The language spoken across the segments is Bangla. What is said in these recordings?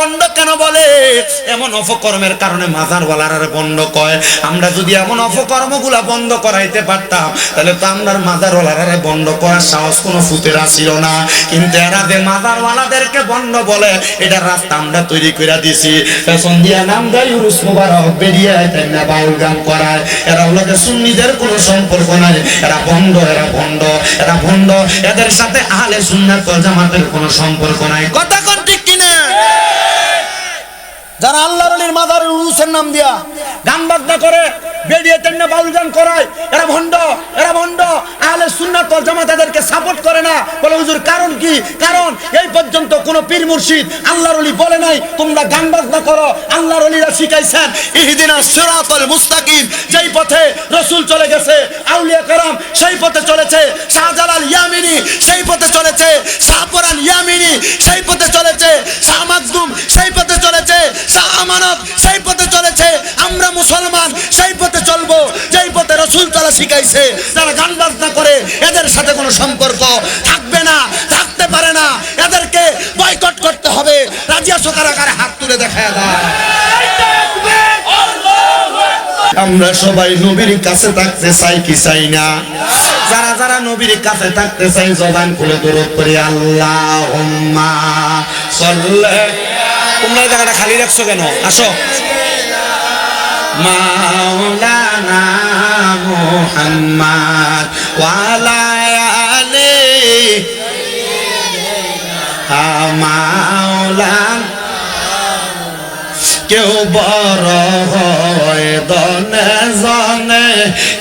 বন্ধ কেন বলে? এমন অপকর্মের কারণে মাজারওয়ালারা বন্ধ কয়। আমরা যদি এমন অপকর্মগুলা বন্ধ করাইতে পারতাম তাহলে তো আমরার মাজারওয়ালারা বন্ধ করার সাহস কোনো ফুতেরা ছিল না। কিন্তু এরা যে মাজারওয়ালাদেরকে বন্ধ বলে, এটা রাস্তা আমরা তৈরি করে দিছি। পেছন দিয়া নাম দেয় উরুস মুবারক, বেরিয়ে না বাউল গান করায়। এরা হলো সুন্নিদের কোনো সম্পর্ক নাই, এরা ভণ্ড, এরা ভণ্ড, এরা ভণ্ড। এদের সাথে আহলে সুন্নাত ওয়াল জামাতের কোনো সম্পর্ক নাই। কথা কোন ঠিক কিনা? যারা আল্লাহর ওলির মাজারের উরুসের নাম দিয়া গান বাজনা করে, বেরিয়ে তেমনি বাউল গান করায়, এরা ভণ্ড, এরা ভণ্ড। আহলে সুন্নাত ওয়াল জামাত এদেরকে সাপোর্ট করে না। বলে হুজুর কারণ কি? কারণ এই পর্যন্ত কোন পীর মুর্শিদ আল্লাহর ওলি বলে নাই তোমরা গান বাজনা করো। আল্লাহর ওলিরা শিখাইছেন ইহদিনাস সিরাতাল মুস্তাকিম, যেই পথে রাসূল চলে গেছে, আউলিয়া কেরাম সেই পথে চলেছে, শাহজালাল ইয়ামিনী সেই পথে চলেছে, শাহপুরান ইয়ামিনী সেই পথে চলেছে, শাহ মাকদুম সেই পথে চলেছে, শাহ আমানত সেই পথে চলেছে। আমরা মুসলমান সেই পথে চলবো যেই পথে রাসূল চলা শিখাইছে। যারা গান বাজনা করে এদের সাথে কোনো সম্পর্ক থাকবে না, থাকতে পারে না। এদেরকে বয়কট করতে হবে। রাজিয়া সকারাকারে হাত তুলে দেখায় দাও। আমরা সবাই নবীর কাছে থাকতে চাই কি চাই না? যারা যারা নবীর কাছে থাকতে চাই জবান খুলে দরুদ পড়ি আল্লাহুম্মা সাল্লি। তোমরা এই জায়গাটা খালি রাখছো কেন? আসো। মাওলানা মুহাম্মদ ওয়া আলা আলিহি মাওলানা। কেউ বড় হয় দনে জনে,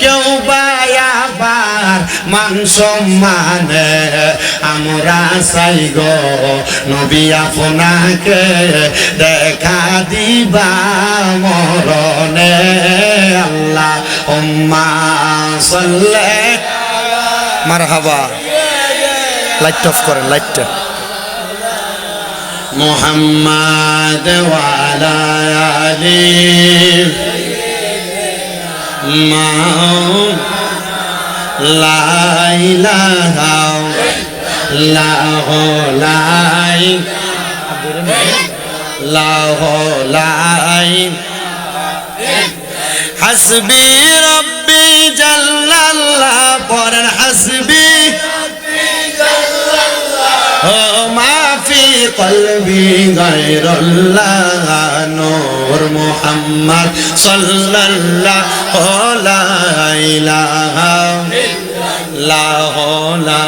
কেউ বায়াবার মান সম্মানে। আমরা চাই গো নবী আপনাকে দেখা দিবা মরণে। আল্লাহুম্মা সাল্লি। মারহাবা। লাইট অফ করেন, লাইটটা। মুহাম্মদ ওয়া আলা আলিহি লা ইলাহা ইল্লাল্লাহু লা ইলাহা হাসবি রব্বি জাল্লাল্লাহ। পড়েন হাসবি ও মাফি কলবি গায়রুল্লাহ। নূর মুহাম্মদ সাল্লাল্লাহু লা ইলাহা ইল্লাল্লাহু লা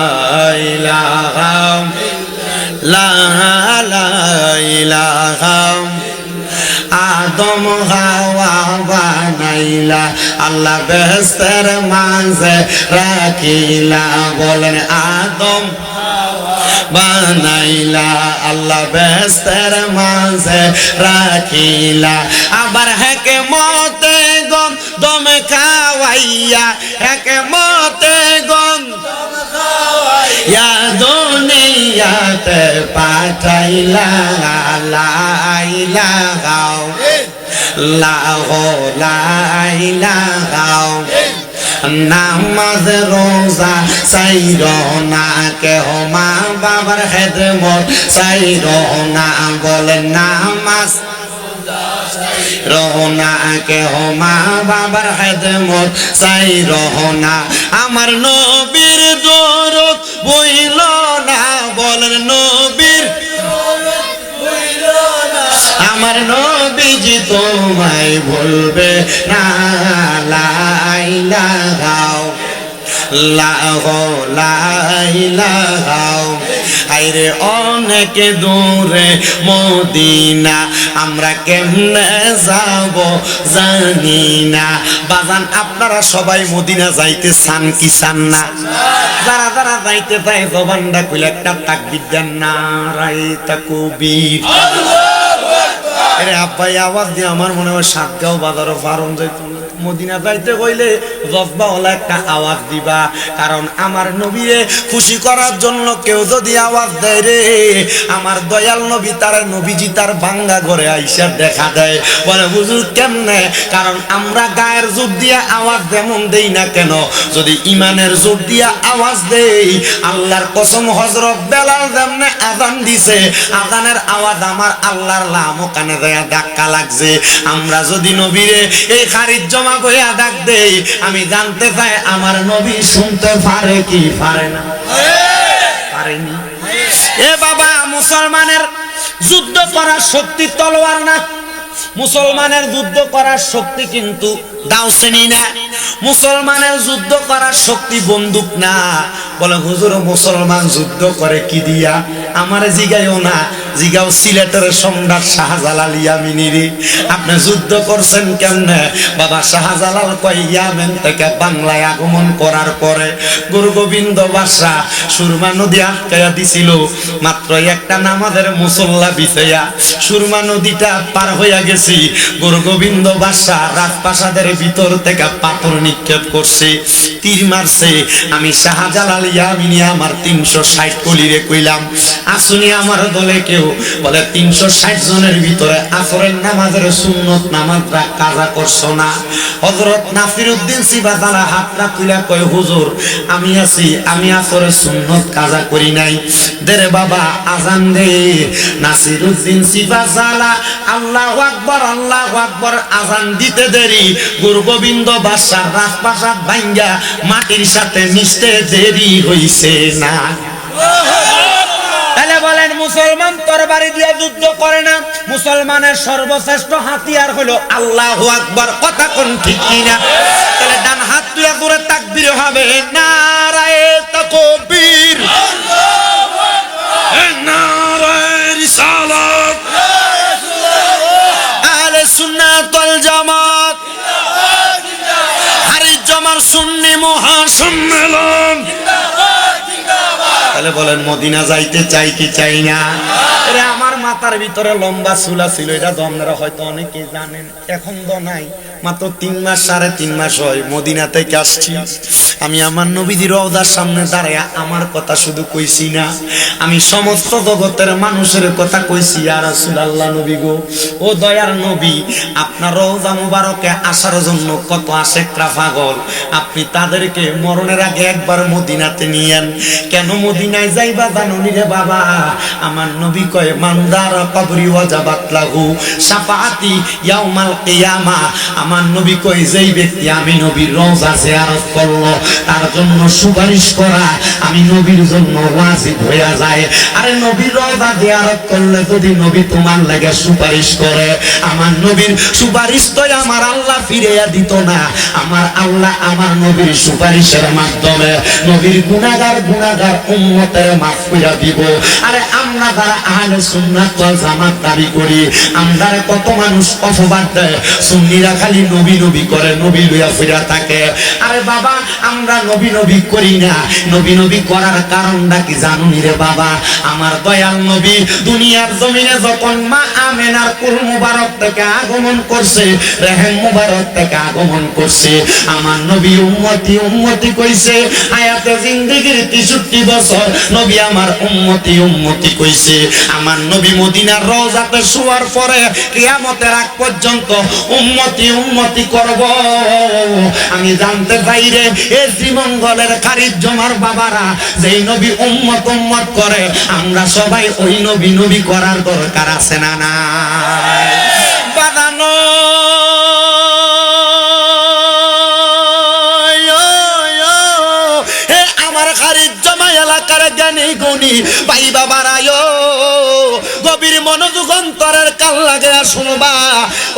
ইলাহা লা ইলাহা। আদম হাওয়া বানাইলা, আল্লাহ বেহেশতের মাঝে রাখিলা। বলেন আদম বানাইলা, আল্লাহ বেহেশতের মাঝে রাখিলা। আবার হেকেমতে গম দমে খাওয়াইয়া, হেকেমতে গম ইয়া দুনিয়াতে পাঠাইলা। লা ইলাহা ইল্লাল্লাহু লা ইলাহা। নামাজ রোজা চাইরো না, কেহ মা বাবার খেদমত চাইরো না। বলেন নামাজ রোনা, কেহ মা বাবার খেদমত চাইরো না। আমার নবীর দরুদ বইল না। বলেন নবীর আমার নবীজি তোমায় ভুলবে না। লা ইলাহা ইল্লাল্লাহু লা ইলাহা। আইরে অনেক দূরে মদিনা, আমরা কেমনে যাব জানি না। বাজান আপনারা সবাই মদিনা যাইতে চান কি চান না? যারা যারা যাইতে চায় জবানটা খুলে একটা তাকবীর দেন। নারায়ে তাকবীর। আরে আব্বাই আওয়াজ দিয়ে আমার মনে হয় সাতগাঁও বাজারও পারন যাইতো না। মদিনা যাইতে কইলে জজবাওয়ালা একটা আওয়াজ দিবা, কারণ আমার নবীরে খুশি করার জন্য কেউ যদি আওয়াজ দেয় রে, আমার দয়াল নবী তার নবীজি তার ভাঙ্গা ঘরে আইসা দেখা দেয়। বলে হুজুর কেমনে? কারণ আমরা গায়ের জোর দিয়া আওয়াজ যেমন দেই না কেন, যদি ইমানের জোর দিয়া আওয়াজ দেই, আল্লাহর কসম হযরত বেলাল যেমনে আযান দিছে, আযানের আওয়াজ আমার আল্লাহর লামো কানে দেয়া ধাক্কা লাগছে। আমরা যদি নবীরে এই খারিজ জমা কইয়া ডাক দেই, আমি জানতে চাই আমার নবী শুনতে পারে কি পারে না? পারেনি। এ বাবা, মুসলমানের যুদ্ধ করার শক্তি তলোয়ার না, মুসলমানের যুদ্ধ করার শক্তি কিন্তু দাউসেনি না, মুসলমানের যুদ্ধ করার শক্তি বন্দুক না। বলে হুজুর মুসলমান যুদ্ধ করে কি দিয়া? আমার জিগাইও না, জিগাও সিলেটের সম্রাট শাহজালাল ইয়ামিনীরে, আপনি যুদ্ধ করছেন কেমনে? বাবা শাহজালাল কয় ইয়ামেন থেকে বাংলায় আগমন করার পরে গুরু গোবিন্দ বাদশা সুরমা নদী আটকাইয়া দিছিল, মাত্র একটা নামাজের মুসল্লা বিছাইয়া সুরমা নদীটা পার হইয়া গেছি। গুরু গোবিন্দ বাদশা রাজপ্রাসাদের ভিতর থেকে পাথর নিক্ষেপ করছে, তীর মারছে। আমি শাহজালাল ইয়ামিনী আমার 360 কলিরে কইলাম, আসুনি আমার দলে কেউ? বলে 360 জনের ভিতরে আসরের নামাজের সুন্নত নামাজটা কাজা করছো না? হযরত নাসিরউদ্দিন সিবাজালা হাতটা তুলে কয় হুজুর আমি আছি, আমি আসরের সুন্নত কাজা করি নাই। দেরে বাবা আজান দে। নাসিরউদ্দিন সিবাজালা আল্লাহু আকবার আল্লাহু আকবার আজান দিতে দেরি, গুরু গোবিন্দ বাদশার রাজপ্রাসাদ ভাঙ্গা মাটির সাথে মিশতে দেরি হইছে না। তাহলে বলেন মুসলমান তরবারি দিয়ে যুদ্ধ করে না, মুসলমানের সর্বশ্রেষ্ঠ হাতিয়ার হলো আল্লাহু আকবার। কথা কোন ঠিক কিনা? তাহলে ডান হাত তুলে জোরে তাকবীর হবে, নারায়ে তাকবীর, নারায়ে রিসালাত, আহলে সুন্নাত ওয়াল জামাত, খারিজ জমার সুন্নি মহাসম্মেলন। তাহলে বলেন মদিনা যাইতে চাই কি চাই না? আরে আমার মাথার ভিতরে লম্বা চুলা ছিল, এটা তো আপনারা হয়তো অনেকেই জানেন, এখন তো নাই। মাত্র 3 মাস 3.5 মাস হয় মদিনা থেকে আসছি। আমি আমার নবীজির রওজার সামনে দাঁড়ায়া আমার কথা শুধু কইছি না, আমি সমস্ত জগতের মানুষের কথা কইছি। ইয়া রাসূলুল্লাহ, নবী গো, ও দয়ার নবী, আপনার রওজা মুবারকে আসার জন্য কত আশেকরা পাগল, আপনি তাদেরকে মরণের আগে একবার মদিনাতে নিয়েন। কেন মদিনায় যাইবা জানুনি রে বাবা? আমার নবী কয় মানদার কবরি ওয়াজাবাত লাহু শাফাআতি ইয়াউমাল কিয়ামা। আমার নবী কয় যেই ব্যক্তি আমি নবীর রওজা জিয়ারত করলো, তার জন্য সুপারিশ করা আমি নবীর জন্য ওয়াজিব হয়ে যায়। আরে নবীর রওজা জিয়ারত করলে যদি নবী তোমার লাগে সুপারিশ করে, আমার নবীর সুপারিশ তো আমার আল্লাহ ফিরিয়ে দিত না। আমার আল্লাহ আমার নবীর সুপারিশের মাধ্যমে নবীর গুনাহগার উম্মতের মাফ কইরা দিব। আরে আমরা যারা আহলে সুন্নাত ওয়াল জামাত দাবি করি, আমরা কত মানুষ অপবাদ দেয়, সুন্নিরা খালি নবী নবী করে, নবী লইয়া ফিরা থাকে। আরে বাবা আমরা নবী নবী করি না, নবী নবী করার কারণটা কি জানুনি রে বাবা? আমার দয়াল নবী দুনিয়ার জমিনে যখন মা আমেনার কুল মুবারক থেকে আগমন করছে, রেহেম মুবারক থেকে আগমন করছে, আমার নবী উম্মতি উম্মতি কইছে। হায়াতে জিন্দেগির 63 বছর নবী আমার উম্মতি উম্মতি কইছে। আমার নবী মদিনার রওজাতে শোয়ার পরে কিয়ামতের আগ পর্যন্ত উম্মতি উম্মতি করব। আমি জানতে চাই রে এই শ্রীমঙ্গলের খারিজ জমার বাবারা যেই নবী উম্মত উম্মত করে, আমরা সবাই ওই নবী নবী করার দরকার আছে না নাই? বাদানো খারিজ জমা এলাকার জ্ঞানী গুণী ভাই বাবারায়, গভীর মনোযোগ অন্তরের কান লাগে শুনবা।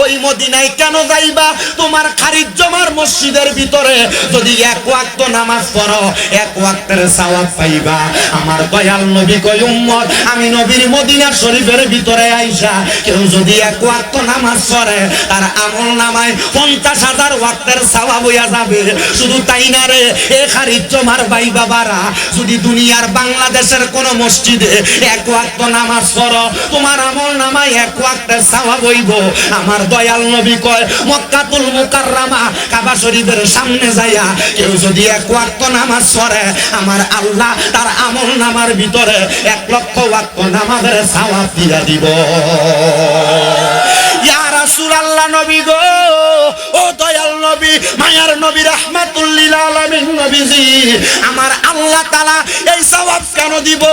ওই মদিনায় কেন যাইবা? তোমার খারিজ জমার মসজিদের ভিতরে যদি 1 ওয়াক্ত নামাজ পড়ো, 1 ওয়াক্তের সওয়াব পাইবা। আমার দয়াল নবী কয় উম্মত, আমি নবীর মদিনা শরীফের ভিতরে আইসা কেউ যদি 1 ওয়াক্ত নামাজ পড়ে, তার আমল নামায় 50,000 ওয়াক্তের সওয়াব হইয়া যাবে। শুধু তাই না রে, এ খারিজ জমার ভাই বাবারা, যদি দুনিয়ার বাংলাদেশের কোন মসজিদে 1 ওয়াক্ত নামাজ পড়ো, তোমার আমল নামায় এক ওয়াক্তের সওয়াব হইব। আমার দয়াল নবী কয় মক্কাতুল মুকাররমা কাবা শরীফের সামনে যাইয়া কেউ যদি এক ওয়াক্ত নামাজ পড়ে আমার আল্লাহ তার আমল নামার ভিতরে 1,00,000 ওয়াক্ত নামাজের সওয়াব দিয়া দিব। ইয়া রাসূলুল্লাহ নবী গো, ও দয়াল নবী, মায়ার নবী, রাহমাতুল লিল আলামিন নবীজি, আমার আল্লাহ তাআলা এই সওয়াব কেন দিব?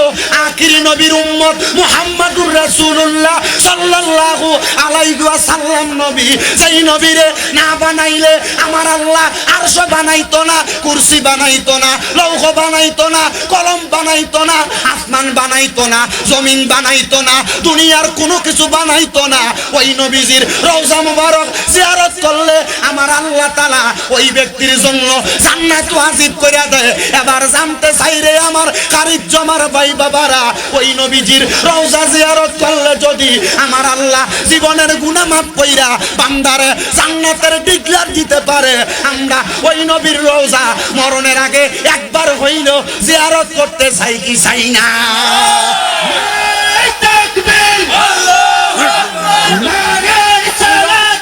আখিরি নবীর উম্মত মুহাম্মাদুর রাসূলুল্লাহ সাল্লাল্লাহু আলাইহি ওয়াসাল্লাম নবী, যেই নবীরে না বানাইলে আমার আল্লাহ আরশ বানাইতো না, কুরসি বানাইতো না, লৌহ বানাইতো না, কলম বানাইতো না, আসমান বানাইতো না, জমিন বানাইতো না, দুনিয়ার কোনো কিছু বানাইতো না। ওই নবীজির রওজা মুবারক জিয়ারত করলে আমার আল্লাহ তাআলা ওই ব্যক্তির জন্য জান্নাত ওয়াজিব করে দেয়। এবার জানতে চাই রে আমার খারিজ জমার ভাই বাবারা, ওই নবীজির রওজা জিয়ারত করলে যদি আমার আল্লাহ জীবনের গুনাহ মাফ কইরা বান্দারে জান্নাতের ডিগলার দিতে পারে, আমরা ওই নবীর রওজা মরণের আগে একবার হইল জিয়ারত করতে চাই কি চাই না? তাকবীর, আল্লাহু আকবার, নারে সালাত,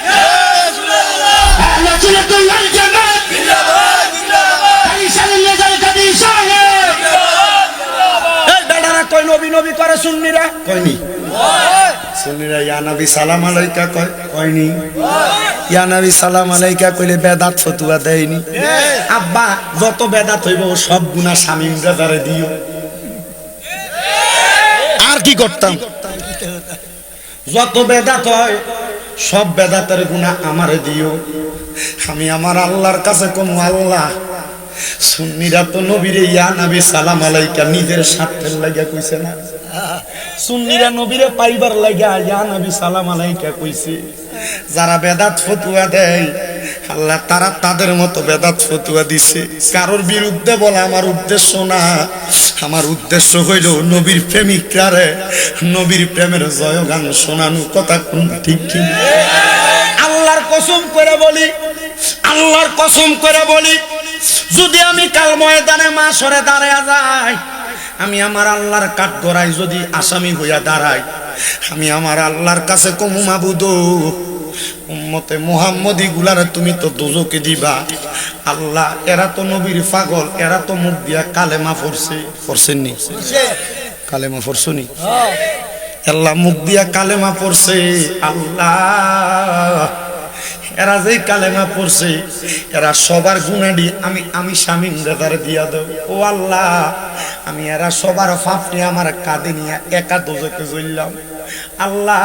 রাসূলুল্লাহ, আল্লাহ চুলাতুল জান্নাত, জিন্দাবাদ জিন্দাবাদ, আইসাল নজর কদি সাহেব, জিন্দাবাদ। এই বেটারা কই নবী নবী করে, সুন্নিরা কইনি, সুন্নিরা ইয়া নবী সালাম আলাইকা কয়, কইনি। ইয়া নবী সালাম আলাইকা কইলে বেদাত ফতুয়া দেয়নি। আব্বা যত বেদাত হইব সব গুনাহ শামীম রাজারে দিও। আর কি করতাম? যত বেদাত হয় সব বেদাতের গুনাহ আমারে দিও। আমি আমার আল্লাহর কাছে কম, আল্লাহ সুন্নিরা তো নবীরে ইয়া নবী সালাম আলাইকা নিজের স্বার্থের লাগা কইছে না, সুন্নিরা নবীরে পাইবার লাগা ইয়া নবী সালাম আলাইকা কইছে। যারা বেদাত ফতুয়া দেয় আল্লাহ তারা তাদের মতো বেদাত ফতুয়া দিছে। কারোর বিরুদ্ধে বলা আমার উদ্দেশ্য না, আমার উদ্দেশ্য হইল নবীর প্রেমিকরারে নবীর প্রেমের জয়গান শোনানো। কথা কোন ঠিক কি? আল্লাহর কসম করে বলি, আল্লাহর কসম করে বলি, যদি আমি কাল ময়দানে মাশরে দাঁড়ায়া যাই, আমি আমার আল্লাহর কাঠগড়ায় যদি আসামি হইয়া দাঁড়াই, আমি আমার আল্লাহর কাছে কমু মাবুদ উম্মতে মুহাম্মদী গুলারে তুমি তো দোজকে দিবা। আল্লাহ এরা তো নবীর পাগল, এরা তো মুখ দিয়া কালেমা পড়ছে, পড়ছেননি? কালেমা পড়ছনি? আল্লাহ মুখ দিয়া কালেমা পড়ছে। আল্লাহ এরা যেই কালেমা পড়ছে এরা সবার গুনাহটি আমি শামীম রাজারে দিয়া দাও। ও আল্লাহ, আমি এরা সবার পাপটি আমার কাঁধে নিয়ে একা দোজকে জ্বললাম। আল্লাহ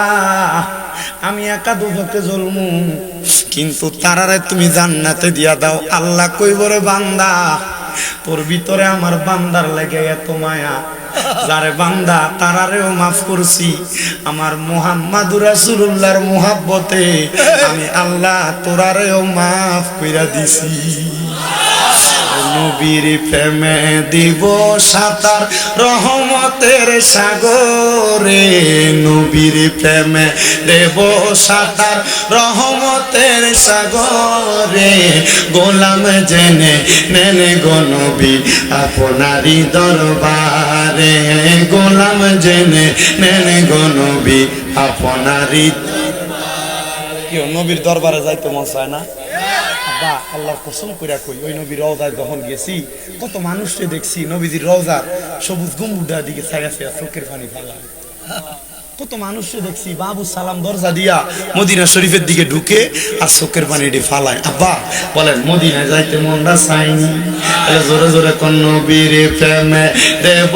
আমি একা দোজকে জ্বলমু, কিন্তু তারারে তুমি জান্নাতে দিয়া দাও। আল্লাহ কইবরে বান্দা তোর ভিতরে আমার বান্দার লাগে এত মায়া, যারে বান্দা তারারেও মাফ করছি আমার মুহাম্মাদুর রাসূলুল্লাহর মুহাব্বতে, আমি আল্লাহ তোরারেও মাফ কইরা দিছি। নবীর প্রেমে দিব সাঁতার রহমতের সাগরে, নবীর প্রেমে দেব সাঁতার রহমতের সাগরে, গোলাম জেনে নেনে গো নবী আপনারই দরবারে, গোলাম জেনে নেনে গো নবী আপনারই দরবারে। কেউ নবীর দরবারে যাইতে মন চায় না? আল্লাহর কসম কইরা কই, ওই নবীর রওজায় যখন গেছি কত মানুষকে দেখছি, নবীজির রওজার সবুজ গম্বুজের দিকে ছায়া ছায়া চোখের পানি ফেলায়। কত মানুষকে দেখছি বাবু সালাম দরজা দিয়া মদিনা শরীফের দিকে ঢুকে আর চোখের পানিটি ফালায়। আব্বা বলেন মদিনায় যাইতে মনটা চাইনি? জোরে জোরে কোন নবীর প্রেমে দেব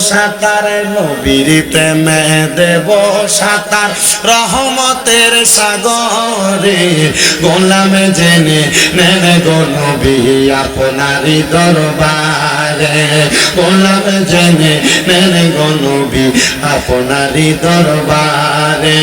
সাঁতার, নবীর প্রেমে দেব সাঁতার রহমতের সাগরে, গোলাম জেনে নেনে গো নবী আপনারই দরবারে, গোলাম জেনে নেনে গো নবী আপনারই দরবারে।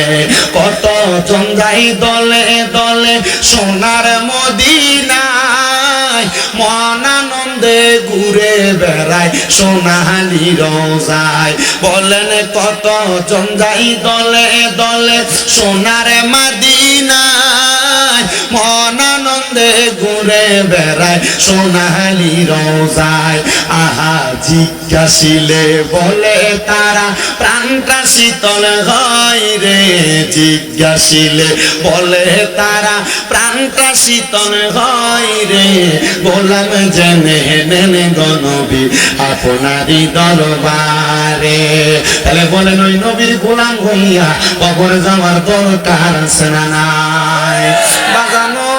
কত জন যাই দলে দলে সোনার মদিনায়, মন আনন্দে ঘুরে বেড়ায় সোনালি রোজায়। বলেন কত জন যাই দলে দলে সোনার মদিনায়, মন আনন্দে ঘুরে বেড়ায় সোনালি রোজায়। আহা জিজ্ঞাসিলে বলে তারা প্রাণটা শীতল হয় রে, জিজ্ঞাসিলে বলে তারা প্রাণটা শীতল হয় রে, গোলাম জেনে নেন গো নবী আপনারই দরবারে। তাহলে বলেন ওই নবীর গোলাম হইয়া কবরে যাওয়ার দরকার আছে না নাই? বাজানো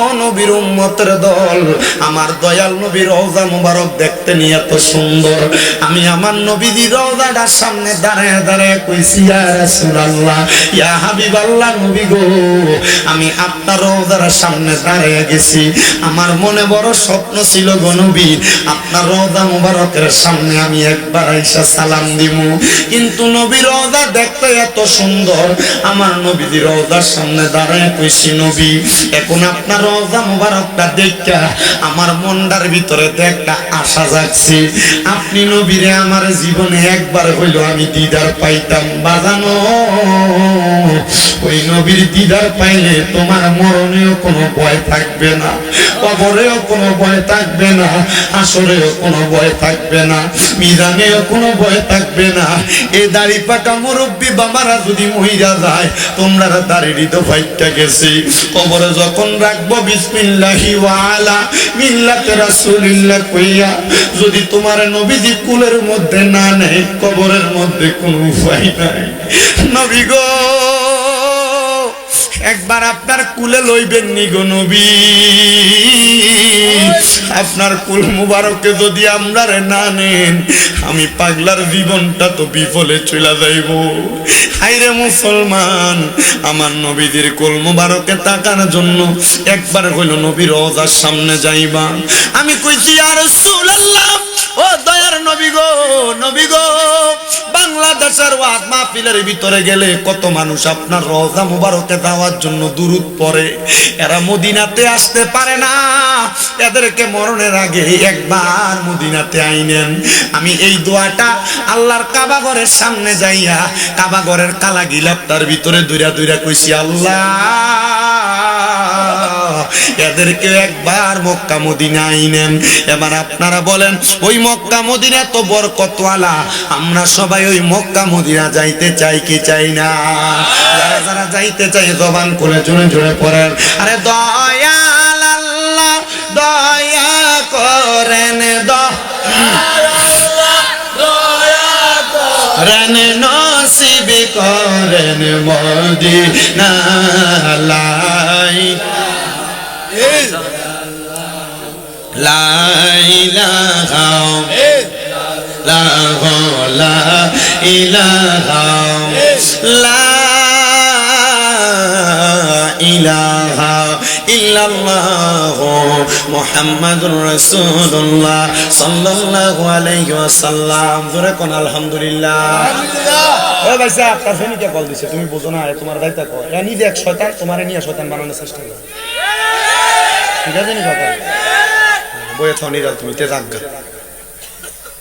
ও নবীর উম্মতের দল, আমার দয়াল নবীর রওজা মুবারক দেখতে নিয়ে এত সুন্দর, আমি আমার নবীর রওজাটার সামনে দাঁড়ায় দাঁড়ায় কইছি ইয়া রাসূলুল্লাহ, ইয়া হাবিবাল্লাহ, নবী গো আমি আপনার রওজার সামনে দাঁড়ায় গেছি, আমার মনে বড় স্বপ্ন ছিল গো নবী আপনার রওজা মুবারকের সামনে আমি একবার আইসা সালাম দিব, কিন্তু নবীর রওজা দেখতে এত সুন্দর, আমার নবীর রওজার সামনে দাঁড়ায় কইছি নবী এখন আপনার রওজা মুবারকটা দেখা আমার মনটার ভিতরে একটা আশা জাগছে, আপনি নবীরে আমার জীবনে একবার হইলো আমি দিদার পাইতাম। বাজানো ওই নবীর দিদার পাইলে তোমার মরণেও কোনো ভয় থাকবে না, কবরেও কোনো ভয় থাকবে না, আসরেও কোনো ভয় থাকবে না, মিজানেও কোনো ভয় থাকবে না। এই দাড়ি পাকা মুরব্বী বাবারা যদি মহিলা যায়, তোমরা দাড়ির তো ফাইটটা গেছে, কবরে যখন রাখবো বিসমিল্লাহি ওয়া আলা মিল্লাতে রাসূলিল্লাহ কইয়া যদি তোমার নবীজি কুলের মধ্যে না নেয়, কবরের মধ্যে কোনো উপায় নাই। নবী গো একবার আপনার কুলে লইবেন নি গো নবী, আপনার কুল মুবারকে যদি আমরা না নেন, আমি পাগলার জীবনটা তো বিফলে চলে যাইব। হায়রে মুসলমান, আমার নবীদের কুল মুবারকে তাকার জন্য একবার হইল নবীর রওজার সামনে যাইবা। আমি কইছি ইয়া রাসূলুল্লাহ, ও দয়ার নবী গো, নবী গো বাংলাদেশের ওয়াজ মাহফিলের ভিতরে গেলে কত মানুষ আপনার রওজা মুবারকে যাওয়ার জন্য দুরূদ পড়ে, এরা মদিনাতে আসতে পারে না, এদেরকে মরণের আগে একবার মদিনাতে আইনেন। আমি এই দোয়াটা আল্লাহর কাবা ঘরের সামনে যাইয়া কাবা ঘরের কালা গিলাপটার ভিতরে দূরা দূরা কইছি আল্লাহ এদেরকে একবার মক্কা মদিনা আইনেন। এবার আপনারা বলেন ওই মক্কা মদিনা তো বরকতওয়ালা, আমরা সবাই ওই মক্কা মদিনা যাইতে চাই কি চাই না? যারা যারা যাইতে চাই জবান খুলে জোরে জোরে পড়েন, আরে দয়াল আল্লাহ দয়া করেন, দয়া নসিব করেন মদিনা লাই লা ইলাহা ইল্লাল্লাহ মুহাম্মাদুর রাসূলুল্লাহ সাল্লাল্লাহু আলাইহি ওয়াসাল্লাম। জোরে কোন আলহামদুলিল্লাহ। ও ভাই সাহেব তার ফেনিকে কল দিছে, তুমি বুঝো না, তোমার দায়িত্ব কর, এ নিজে এক শয়তান, তোমারে নিয়ে শয়তান বানানোর চেষ্টা করে, ঠিক আছে নি কথা বইয়ে থনিরা তুমি তে জাগা,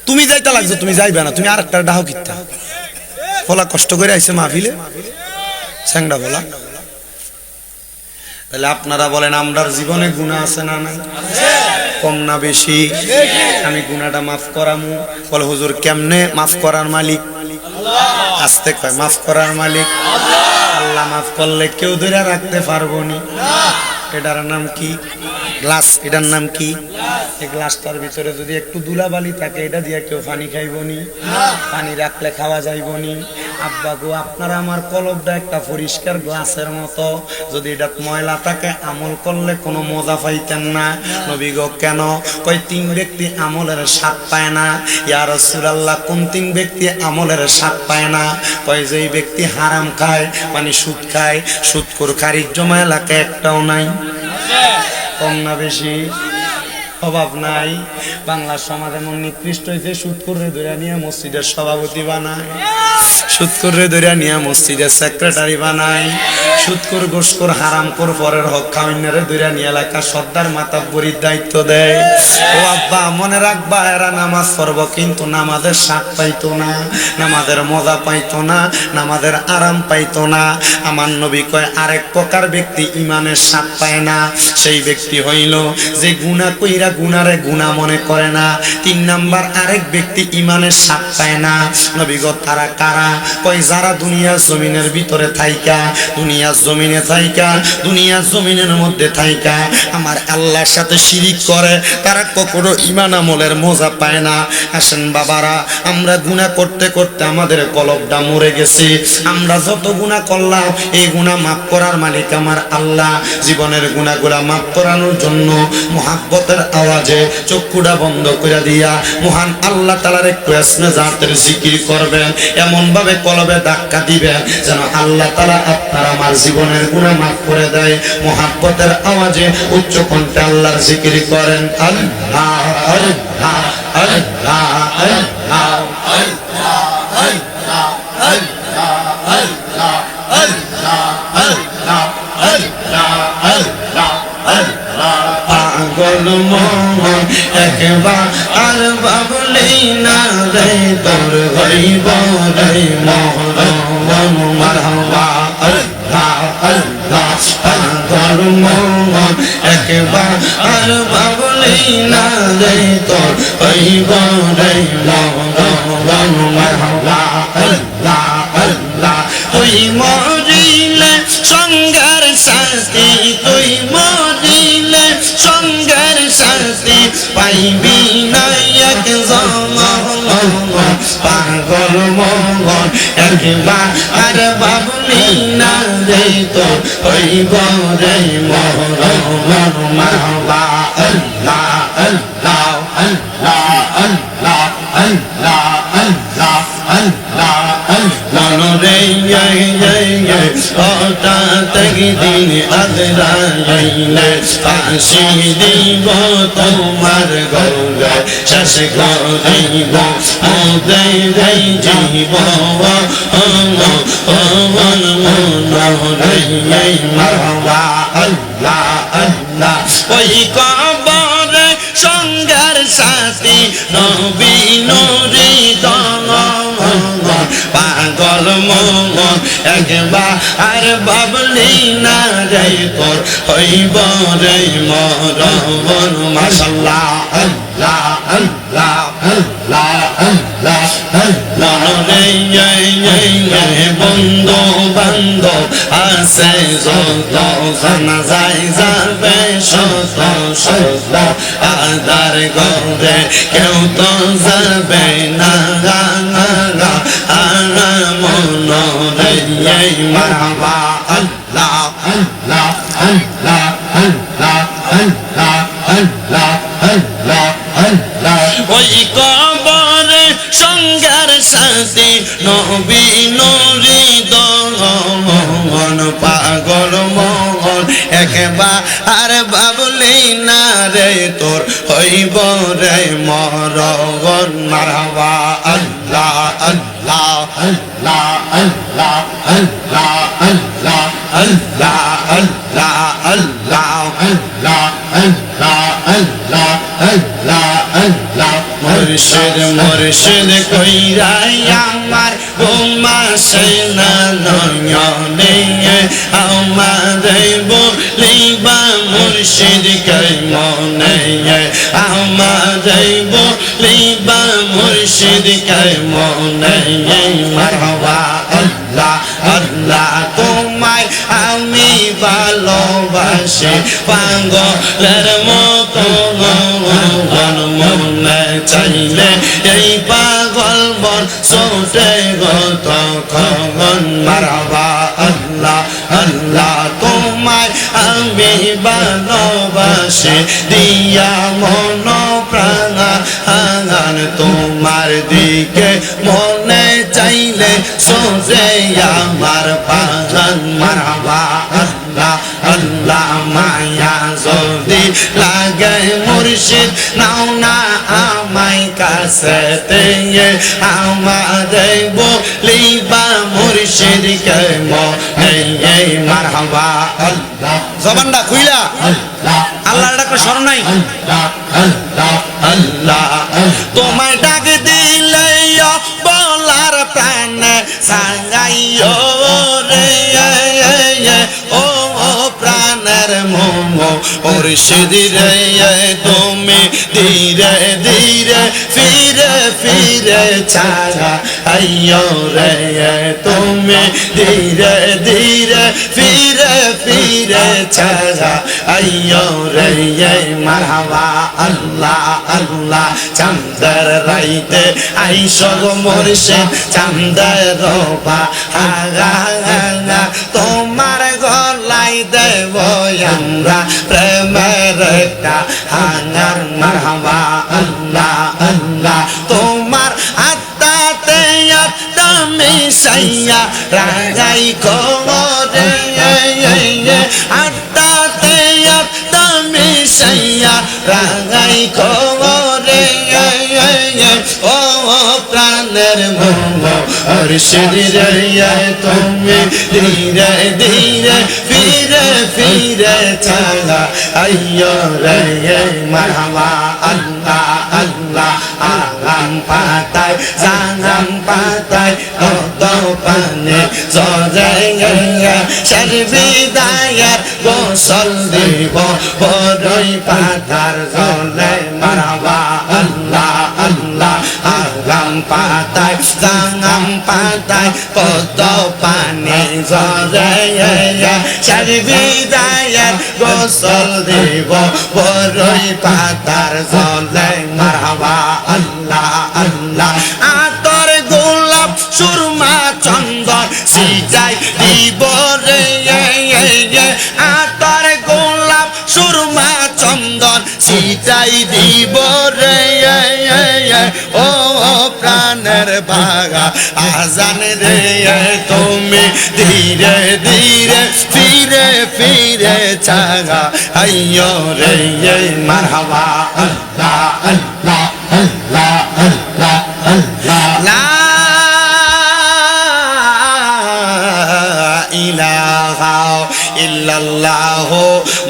তুমি যাইতা লাগছো, তুমি যাইবে না, তুমি আরেকটা ডাহ কিত্তা ফলা কষ্ট করে আইছে মাহফিলে স্যাংডা বলা। তাহলে আপনারা বলেন আমরার জীবনে গুনাহ আছে না নাই? কম না বেশি? আমি গুনাহটা মাফ করামু, বলে হুজুর কেমনে? মাফ করার মালিক আল্লাহ। আস্তে কয় মাফ করার মালিক আল্লাহ। আল্লাহ মাফ করলে কেউ ধরে রাখতে পারবো না। এটার নাম কি? গ্লাস। এটার নাম কি? এই গ্লাসটার ভিতরে যদি একটু ধুলাবালি থাকে, এটা দিয়ে কেউ পানি খাইবনি, পানি রাখলে খাওয়া যাইবনি। আব্বা গো আপনারা আমার কলবটা একটা পরিষ্কার গ্লাসের মতো, যদি এটা ময়লা থাকে আমল করলে কোনো মজা পাইতেন না। নবী গো কেন? কই তিন ব্যক্তি আমলের স্বাদ পায় না। ইয়া রাসূলুল্লাহ কোন তিন ব্যক্তি আমলের স্বাদ পায় না? কই যেই ব্যক্তি হারাম খায়, মানে সুদ খায়, সুদখোর খারিজ জমা এলাকায় একটাও নাই। কম না বেশি? অভাব নাই। বাংলার সমাজ এমন নিকৃষ্ট হয়েছে, সুদখোররে ধরে নিয়ে মসজিদের সভাপতি বানায়, সুদখোররে ধরে নিয়ে মসজিদের সেক্রেটারি বানায়, সুদখোর ঘুষখোর হারামখোর পরের হক খাওয়াইনারে দইরা নিয়ে এলাকা সর্দার মাতাব্বরির দায়িত্ব দেয়। ও আব্বা মনে রাখবা এরা নামাজ পড়ব কিন্তু নামাজের স্বাদ পাইতো না, নামাজের মজা পাইতো না, নামাজের আরাম পাইতো না। আমার নবী কয় আরেক প্রকার ব্যক্তি ইমানের স্বাদ পায় না, সেই ব্যক্তি হইল যে গুনাহ কইরা গুনারে গুনাহ মনে করে না। 3 নাম্বার আরেক ব্যক্তি ইমানের স্বাদ পায় না। নবী গো তারা কারা? কয় যারা দুনিয়ার জমিনের ভিতরে থাইকা, দুনিয়ার জমিনে থাইকা, দুনিয়ার জমিনের মধ্যে থাইকা আমার আল্লাহর সাথে শিরিক করে, তারা কখনো ঈমান আমলের মজা পায় না। আসেন বাবারা, আমরা গুনাহ করতে করতে আমাদের কলবটা মরে গেছে। আমরা যত গুনাহ করলাম এই গুনাহ মাফ করার মালিক আমার আল্লাহ। জীবনের গুনাহগুলা মাফ করানোর জন্য মুহাব্বতের আওয়াজে চক্ষুটা বন্ধ করে দিয়া মহান আল্লাহ তাআলার একটু ইসমে জাতের জিকির করবেন, এমন ভাবে কলবে ধাক্কা দিবেন যেন আল্লাহ তাআলা আপনার আমার জীবনের গুনাহ মাফ করে দেয়। মুহাব্বতের আওয়াজে উচ্চ কণ্ঠে আল্লাহর জিকির করেন। আল্লাহ আল্লাহ আল্লাহ আল্লাহ আল্লাহ আল্লাহ আল্লাহ আল্লাহ আল্লাহ আল্লাহ আল্লাহ আল্লাহ আল্লাহ। পাগল মন একবার আর ভাবলি না রে তোর হইব রে মরণ মারহাবা। আল্লাহ আল্লাহ পাগল মন একবার আর ভাবলি না রে তোর হইব রে মরণ মারহাবা। আল্লাহ আল্লাহ তুই মরিলে সঙ্গের সাথী, তুই মরিলে সঙ্গের সাথী পাইবি না এক জনম। পাগল মন একবার আর ভাবলি না রে তোর হইব রে মরণ মারহাবা। আল্লাহ আল্লাহ আল্লাহ আল্লাহ আল্লাহ আল্লাহ আল্লাহ আল্লাহ রে হঠাৎ একদিন আজরাইলে ফাঁসি দিব তোমার গলায়, শেষ করিব ওদের জীবন মারহাবা। আল্লাহ আল্লাহ ওই কবরে সঙ্গের সাথী নবী নূরে পাগল মন একবার আর ভাবলি না রে তোর হইব রে মরণ। মাশাআল্লাহ আল্লাহ আল্লাহ আল্লাহ আল্লাহ আল্লাহ রে বন্ধু বান্ধব আছে যত জানা যায় যাবে শত শত আদার গরে কেউ তো যাবে না মন রে মারহাবা। আল্লাহ আল্লাহ আল্লাহ আল্লাহ আল্লাহ আল্লাহ আল্লাহ আল্লাহ ওই কবরে সঙ্গের সাথী নবী নূরে দন পাগল মন একবার আর ভাবলি না রে তোর হইব রে মরণ মারহাবা। আল্লাহ আল্লাহ আল্লাহ আল্লাহ আল্লাহ আল্লাহ আল্লাহ আল্লাহ আল্লাহ আল্লাহ আল্লাহ আল্লাহ আল্লাহ আল্লাহ। মুর্শিদ মুর্শিদ কইরাই আমার ঘুমাসে না নয়নে, আমারে বলিবা মুর্শিদ কে মনে, আমারে বলিবা মুর্শিদ কে মনে। মারহাবা। আল্লাহ আল্লাহ তোমায় আমি ভালোবাসি পাগলের মতো মনে চাইলে এই পাগল বন ছোটে গত খগন। মারহাবা। আল্লাহ আল্লাহ তোমায় আমি ভালোবাসি দিয়া মন প্রাণ তোমার দিকে মনে চাইলে সোজে আমার পাগল। মারহাবা। আল্লাহ আল্লাহ মায়া যদি লাগে মুর্শিদ নাও না আমায় কাছে কাছেতে আমারে বলিবা মুর্শিদকে মনে মারহাবা আল্লাহ জবানটা খুইলা আল্লাহর ডাকে স্মরণ নাই আল্লাহ তোমায় ডাক দিলে বলার প্রাণে সাঙ্গাইও রে ও প্রাণের মোহ মুর্শিদ রে তুমি ধীরে ধীরে ফিরে ফিরে ছাড়া আইয়ো রে তুমি ধীরে ধীরে ফিরে ফিরে ছাড়া আইয়ো রে মারহাবা আল্লাহ আল্লাহ চাঁদের রাইতে আইসো গো মুর্শিদ চাঁদের রোবা হাগা হাগা তোমার গলায় দেব আমরা প্রেমের একটা হাঙ্গার মারহাবা আল্লাহ আল্লাহ তোমার আত্মাতে আত্মা মিশাইয়া রাগাই করে আত্মাতে আত্মা মিশাইয়া রাগাই করে ও প্রাণের মুর্শিদ রে তুমি ধীরে ধীরে ফিরে ফিরে ছাড়া আইয়ো রে মারহাবা আল্লাহ আল্লাহ আগাম পাতায় জানাম পাতায় কত পানে জরে সর্বিদায়ের গোসল দিব বড়ই পাতার জলে মারহাবা আল্লাহ আল্লাহ আগাম পাতায় জানাম পাতায় কত পানে জরে সর্বিদায়ের গোসল দিব বড়ই পাতার জলে মারহাবা আল্লাহ আল্লাহ আতর গোলাপ সুরমা চন্দন সিজাই দিব রে আতর গোলাপ সুরমা চন্দন সিজাই দিব রে ও প্রাণের বাগা আজান রে তুমি ধীরে ধীরে ফিরে ফিরে ছাগা আইয়ো রে মারহাবা আল্লাহ আল্লাহ আল্লাহ আল্লাহ আল্লাহ লা ইলাহা ইল্লাল্লাহ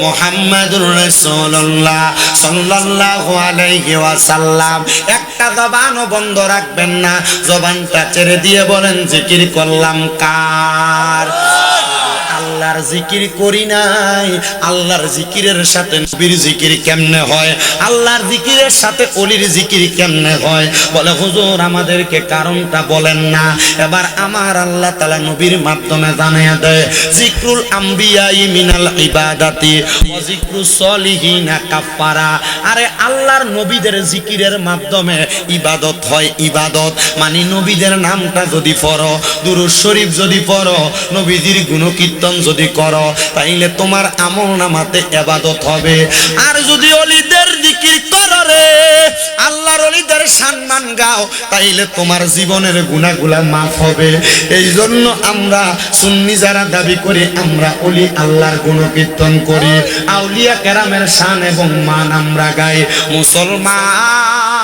মুহাম্মাদুর রাসূলুল্লাহ সাল্লাল্লাহু আলাইহি ওয়াসাল্লাম একটা জবানও বন্ধ রাখবেন না জবানটা ছেড়ে দিয়ে বলেন জিকির করলাম কার আল্লাহর জিকির করি নাই আল্লাহর জিকিরের সাথে নবীর জিকির কেমনে হয় আল্লাহর জিকিরের সাথে ওলির জিকির কেমনে হয় বলে হুজুর আমাদেরকে কারণটা বলেন না এবার আমার আল্লাহ তাআলা নবীর মাধ্যমে জানিয়ে দেয় জিকরুল আম্বিয়াই মিনাল ইবাদাতি ওয়া জিকরুস সলিহিনা কাফারা আরে আল্লাহর নবীদের জিকিরের মাধ্যমে ইবাদত হয় ইবাদত মানে নবীদের নামটা যদি পড়ো দুরূদ শরীফ যদি পড়ো নবীজির গুণকীর্তন যদি করো তাইলে তোমার আমলনামাতে ইবাদত হবে আর যদি ওলিদের জিকির করো রে আল্লাহর ওলিদের সম্মান গাও তাইলে তোমার জীবনের গুনাহগুলো maaf হবে এইজন্য আমরা সুন্নি যারা দাবি করি আমরা ওলি আল্লাহর গুণকীর্তন করি আউলিয়া কেরামের শান এবং মান আমরা গাই মুসলমান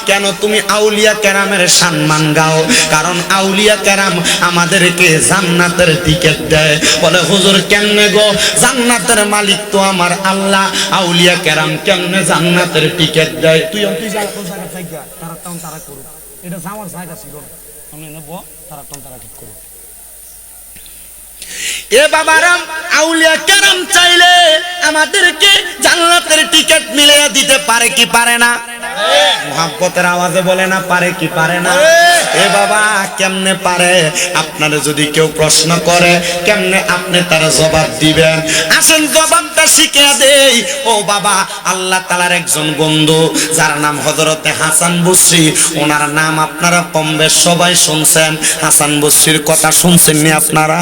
কেন তুমি আউলিয়া কেরামের সম্মান গাও কারণ আউলিয়া কেরাম আমাদেরকে জান্নাতের টিকিট দেয় বলে হুজুর কেমনে গো জান্নাতের মালিক তো আমার আল্লাহ আউলিয়া কেরাম কেমনে জান্নাতের টিকিট দেয় তুই তারা করো এটা আমার জায়গা ছিল আমি নেব তারা ঠিক করো এ বাবারাম আউলিয়া কেরাম চাইলে আমাদেরকে জান্নাতের টিকিট মিলিয়ে দিতে পারে কি পারে না মুহাব্বতের আওয়াজে বলে না পারে কি পারে না এ বাবা কেমনে পারে আপনারা যদি কেউ প্রশ্ন করে কেমনে আপনি তার জবাব দিবেন আসেন জবাবটা শিখে দেই ও বাবা আল্লাহ তাআলার একজন বন্ধু যার নাম হযরতে হাসান বসরি ওনার নাম আপনারা কম বেশ সবাই শুনছেন হাসান বসরির কথা শুনছেন নি আপনারা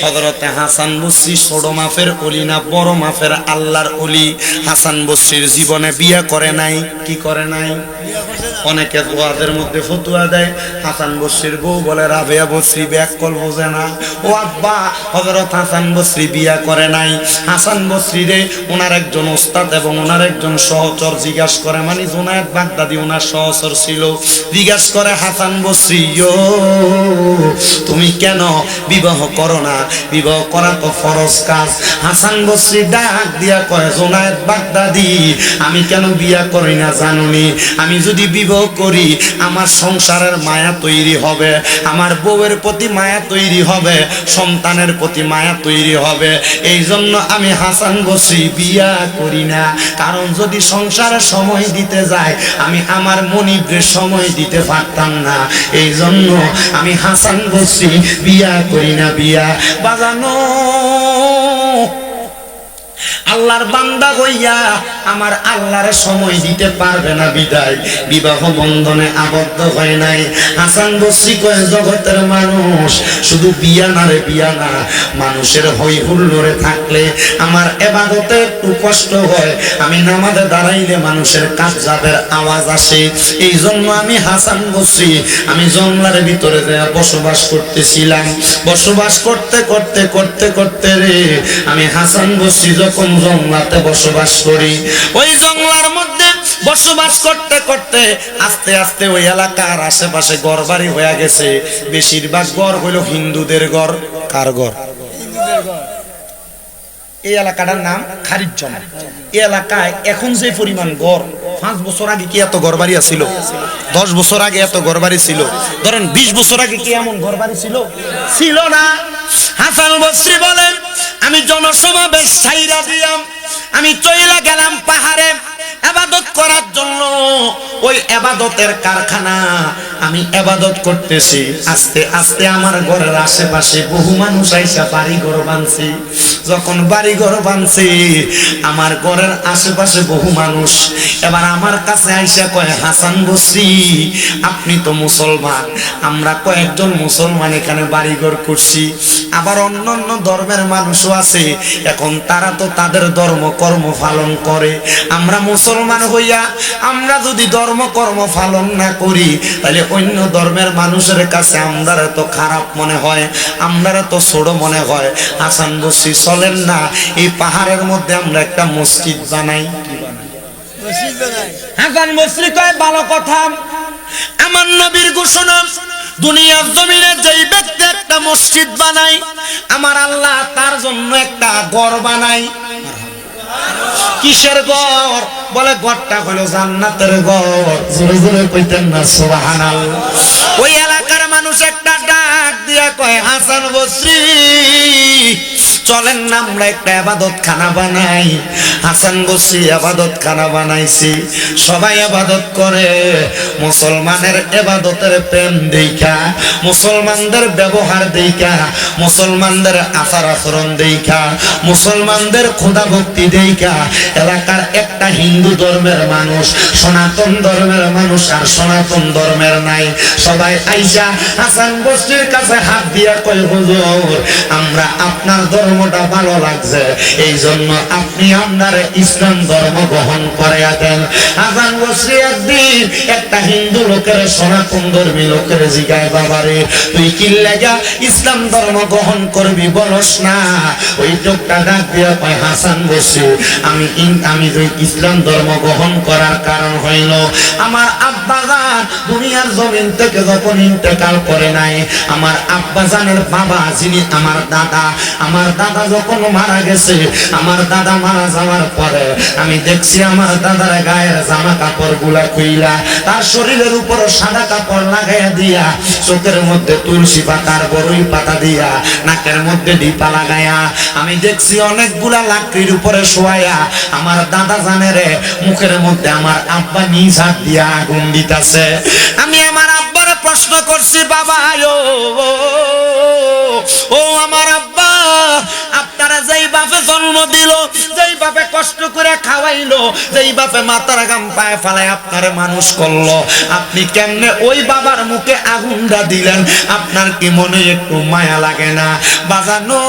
হযরতে হাসান বসরি ছোট মাফের ওলি না বড় মাফের আল্লাহর ওলি হাসান বসরির জীবনে বিয়ে করে নাই কি করে নাই অনেকে ওয়াজের মধ্যে ফতোয়া দেয় হাসান বসরির বউ বলে রাবেয়া বসরি ব্যাককল বোঝে না। ও আব্বা, হযরত হাসান বসরি বিয়া করে নাই। হাসান বসরি রে ওনার একজন ওস্তাদ এবং ওনার একজন সহচর জিজ্ঞাসা করে, মানে জুনায়েদ বাগদাদি ওনার সহচর ছিল, জিজ্ঞাসা করে হাসান বসরি, তুমি কেন বিবাহ করো না? বিবাহ করা তো ফরজ কাজ। হাসান বসরি ডাক দিয়া কয়, জুনায়েদ বাগদাদি, আমি কেন বিয়া করি না জানুনি? আমি যদি বিবাহ করি আমার সংসারের মায়া তৈরি হবে, আমার বউয়ের প্রতি মায়া তৈরি হবে, সন্তানের প্রতি মায়া তৈরি হবে। এই জন্য আমি হাসান বসরি বিয়া করি না। কারণ যদি সংসারে সময় দিতে যায় আমি আমার মনিবের সময় দিতে পারতাম না। এই জন্য আমি হাসান বসরি বিয়া করি না। বিয়া বাজানো আল্লাহর বান্দা হইয়া আমার আল্লাহর সময় দিতে পারবে না বিদায় বিবাহ বন্ধনে আবদ্ধ হয় নাই। হাসান বসরি কয়, জগতের মানুষ শুধু বিয়া না রে, বিয়া না, মানুষের হই হুল্লোড়ে থাকলে আমার ইবাদতে একটু কষ্ট হয়। আমি নামাজে দাঁড়াইলে মানুষের কাবজাবের আওয়াজ আসে। এই জন্য আমি হাসান বসরি আমি জঙ্গলের ভিতরে বসবাস করতেছিলাম। বসবাস করতে করতে করতে করতে রে আমি হাসান বসরি যখন জঙ্গলাতে বসবাস করি, ওই জঙ্গলার মধ্যে বসবাস করতে করতে আস্তে আস্তে ওই এলাকার আশেপাশে ঘর বাড়ি হয়ে গেছে। বেশিরভাগ ঘর হইল হিন্দুদের ঘর। কার ঘর? এই এলাকাটার নাম খারিজজমা। এই এলাকায় এখন যে পরিমাণ ঘর, 5 বছর আগে কি এত ঘর বাড়ি ছিল? 10 বছর আগে এত ঘর বাড়ি ছিল? ধরেন 20 বছর আগে কি এমন ঘর বাড়ি ছিল? ছিল না। হাসান বসরি বলেন, আমি জনসমাবেশ ছাইরা দিলাম, আমি চইলা গেলাম পাহাড়ে ইবাদত করার জন্য। ওই ইবাদতের কারখানা, আমি ইবাদত করতেছি। আস্তে আস্তে আমার ঘরের আশেপাশে বহু মানুষ আইসা বাড়ি ঘর বানছে। যখন বাড়ি ঘর বানছে আমার ঘরের আশেপাশে বহু মানুষ এবার আমার কাছে আইসা কয়, হাসান বসরি আপনি তো মুসলমান, আমরা কয়েকজন মুসলমান এখানে বাড়ি ঘর করছি, আবার অন্যান্য ধর্মের মানুষও আছে, এখন তারা তো তাদের ধর্ম কর্ম পালন করে। আমরা মুসলমান হইয়া আমরা যদি ধর্ম কর্ম পালন না করি তাহলে অন্য ধর্মের মানুষের কাছে আমরা তো খারাপ মনে হয়, আমরা তো ছোট মনে হয়। হাসান বসরি চলেন না, এই পাহাড়ের মধ্যে আমরা একটা মসজিদ বানাই। হাসান বসরি কয়, ভালো কথা, আমার নবীর ঘোষণা, দুনিয়ার জমিনে যেই ব্যক্তি একটা মসজিদ বানাই আমার আল্লাহ তার জন্য একটা ঘর বানাই। কিসের ঘর? বলে ঘরটা হলো জান্নাতের ঘর। জোরে জোরে কইতেন না সুবহানাল্লাহ। ওই এলাকার মানুষ একটা ডাক দিয়া কয়, হাসান বসরি চলেন না আমরা একটা ইবাদত খানা বানাই। হাসান বসরি ইবাদত খানা বানাইছি, সবাই ইবাদত করে। মুসলমানের ইবাদতের প্রেম দেইখা, মুসলমানদের ব্যবহার দেইখা, মুসলমানদের আচার আচরণ দেইখা, মুসলমানদের খোদা ভক্তি দেইখা এলাকার একটা হিন্দু ধর্মের মানুষ, সনাতন ধর্মের মানুষ আর সনাতন ধর্মের নাই, সবাই আইসা হাসান বসরির কাছে হাত দিয়া কয়, হুজুর আমরা আপনার ধর্মটা ভালো লাগছে, এই জন্য আপনি আপনার ইসলাম ধর্ম গ্রহণ করে দেন। হাসান বসরি একদিন একটা হিন্দু লোকের, সনাতন ধর্মী লোকের জিগায়, বাবারে তুই কি লাগা ইসলাম ধর্ম গ্রহণ করবি বলস না? ওই লোকটা ডাক দিয়া কয়, হাসান বসরি আমি ইসলাম ধর্ম গ্রহণ করার কারণ হইল আমার আব্বাজান দুনিয়ার জমিন থেকে যখন ইন্তেকাল করে নাই, আমার আব্বাজানের বাবা যিনি আমার দাদা যখন মারা গেছে, আমার দাদা মারা যাওয়ার পরে আমি দেখছি আমার দাদার গায়ের জামা কাপড় গুলা খুইলা তার শরীরের উপর সাদা কাপড় লাগাইয়া দিয়া, চোখের মধ্যে তুলসী পাতার বড়ই পাতা দিয়া, নাকের মধ্যে ডিপা লাগাইয়া আমি দেখছি অনেকগুলা লাকড়ির উপরে শোয়াইয়া আমার দাদা জানের মুখের মধ্যে আমার আব্বা নিজ হাত দিয়া আগুন দিতেছে। আমি আমার আব্বারে প্রশ্ন করছি, বাবা ও আমার আব্বা, আপনারা যেই বাপে জন্ম দিল, যেই বাপে কষ্ট করে খাওয়াইলো, যেই বাপে মাথার ঘাম পায়ে ফেলায় আপনারে মানুষ করলো, আপনি কেমনে ওই বাবার মুখে আগুনটা দিলেন? আপনার কি মনে একটু মায়া লাগে না? বাজানো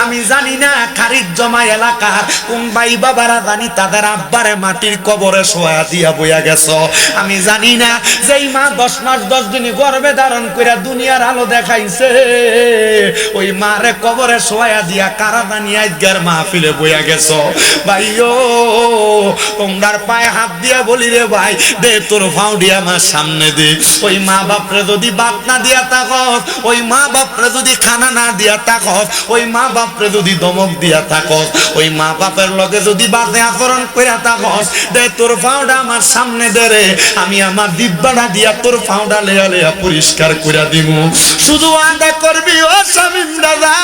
আমি জানি না খারিজ জমা এলাকার কোন ভাই বাবারা জানি তাদের আব্বারে মাটির কবরে শোয়া দিয়া বইয়া গেছো। আমি জানি না যেই মা 10 মাস 10 দিন গর্ভে ধারণ করে দুনিয়ার আলো দেখাইছে, ওই মারে কবরে শোয়া দিয়া কারা জানি আজকের মাহফিলে বইয়া গেছো। ভাইও তোমরার পায়ে হাত দিয়া বলি রে ভাই, দে তোর ফাউডি আমার সামনে দে। ওই মা বাপরে যদি ভাত না দিয়া থাকস, ওই মা বাপরে যদি খানা না দিয়া থাকস, ওই মা বাপরে যদি দমক দিয়া থাকস, ওই মা বাপের লগে যদি বাজে আচরণ কইরা থাকস, দে তোর ফাউডা আমার সামনে দে রে, আমি আমার দিব্বাটা দিয়া তোর ফাউডা লেয়া লেয়া পরিষ্কার কইরা দিমু। শুধু আদা করবি ও শামিম দাদা,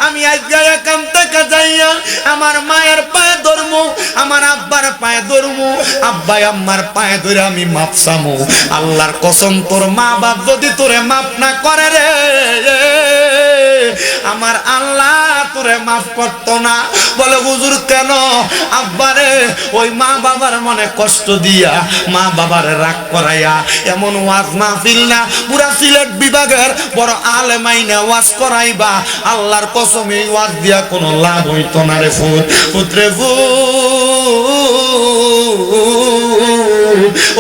আমি আজকে এখান থেকে যাইয়া আমার মায়ের পায়ে ধরমু, আমার আব্বার পায়ে ধরমু, আব্বাই আম্মার পায়ে ধরে আমি মাপ চামু। আল্লাহর কসম তোর মা বাপ যদি তোরে মাপ না করে রে, আমার আল্লাহ তোরে মাফ করতো না। বলে হুজুর কেন? আব্বারে ওই মা বাবার মনে কষ্ট দিয়া, মা বাবারে রাগ করাইয়া এমন ওয়াজ মাহফিল না, পুরা সিলেট বিভাগের বড় আলেম আইনা ওয়াজ করাইবা, আল্লাহর কসম এই ওয়াজ দিয়া কোনো লাভ হইতো না রে পুত্রে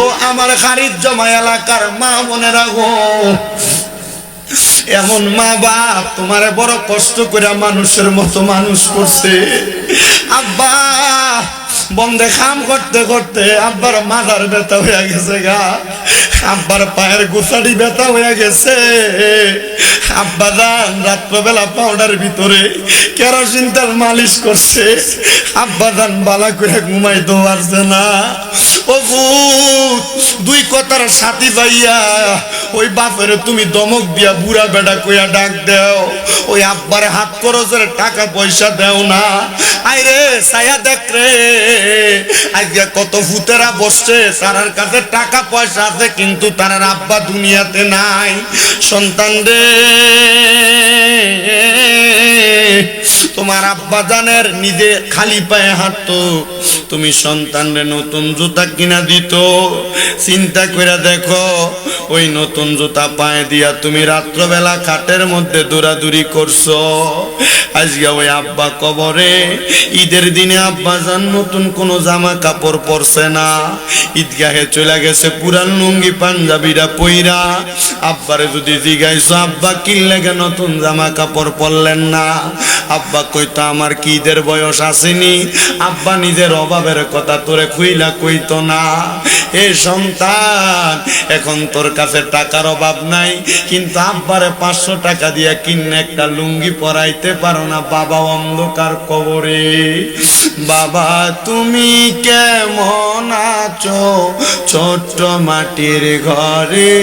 ও আমার খারিজ জমা এলাকার মা বোনেরা গো, এমন মা বাপ তোমারে বড় কষ্ট করে মানুষের মতো মানুষ করছে। আব্বা বন্ধে কাম করতে করতে আব্বার মাথার ব্যথা হয়ে গেছে গা, আব্বার পায়ের গোছাড়ি ব্যথা হয়ে গেছে। আব্বা দান রাত্রবেলা পাউডার ভিতরে কেরোসিন তেল মালিশ করছে, আব্বা দান বালা করে ঘুমাইতে পারছে না। ও দুই কথার সাথী ভাইয়া ওই বাপের তুমি দমক দিয়া বুড়া বেটা কইয়া ডাক দেও, ওই আব্বার হাত খরচের টাকা পয়সা দেও না। আইরে ছায়া দেখ রে, আজকে কত ভূতেরা বসছে, তার কাছে টাকা পয়সা আছে কিন্তু তার আব্বা দুনিয়াতে নাই। সন্তান রে, তোমার আব্বা জানের নিজে খালি পায়ে হাঁটতো, তুমি সন্তানরে নতুন জুতা কিনা দিত। চিন্তা করে দেখো, ওই নতুন জুতা পায়ে দিয়া তুমি রাত্রবেলা খাটের মধ্যে দৌড়াদৌড়ি করছো। আজকে ওই আব্বা কবরে, ঈদের দিনে আব্বা জান নতুন কোনো জামা কাপড় পরছে না, ঈদগাহে চলে গেছে পুরান লুঙ্গি পাঞ্জাবিরা পইরা। আব্বারে যদি জিজ্ঞাসা আব্বা কি লাগে নতুন জামা কাপড় পরলেন না, আব্বা কইতো আমার কি ঈদের বয়স আসেনি। আব্বা নিজের অভাবের কথা তোরে খুইলা কইতো না। এ সন্তান, এখন তোর কাছে টাকার অভাব নাই, কিন্তু আব্বারে 500 টাকা দিয়া কিনে একটা লুঙ্গি পরাইতে পারো না। বাবা অন্ধকার কবরে। বাবা তুমি কেমন আছো ছোট্ট মাটির ঘরে,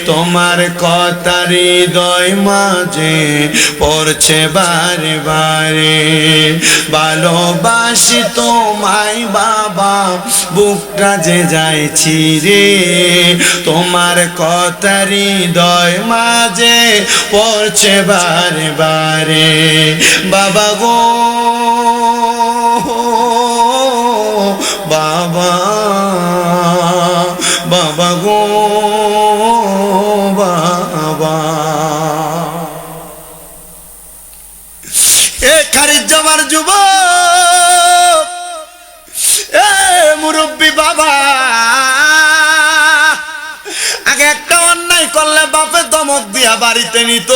তোমার কথা হৃদয় মাঝে পড়ছে বারে বারে। ভালোবাসি তোমায় বাবা, বুকটা যে যাইছি রে, তোমার কথা হৃদয় মাঝে পড়ছে বারে বারে। বাবা গো বাবা, বাবা গো বাবা। এ খারিজ জমার যুবক, এ মুরব্বী বাবা, আগে একটা অন্যায় করলে বাপে দমক দিয়া বাড়িতে নিত,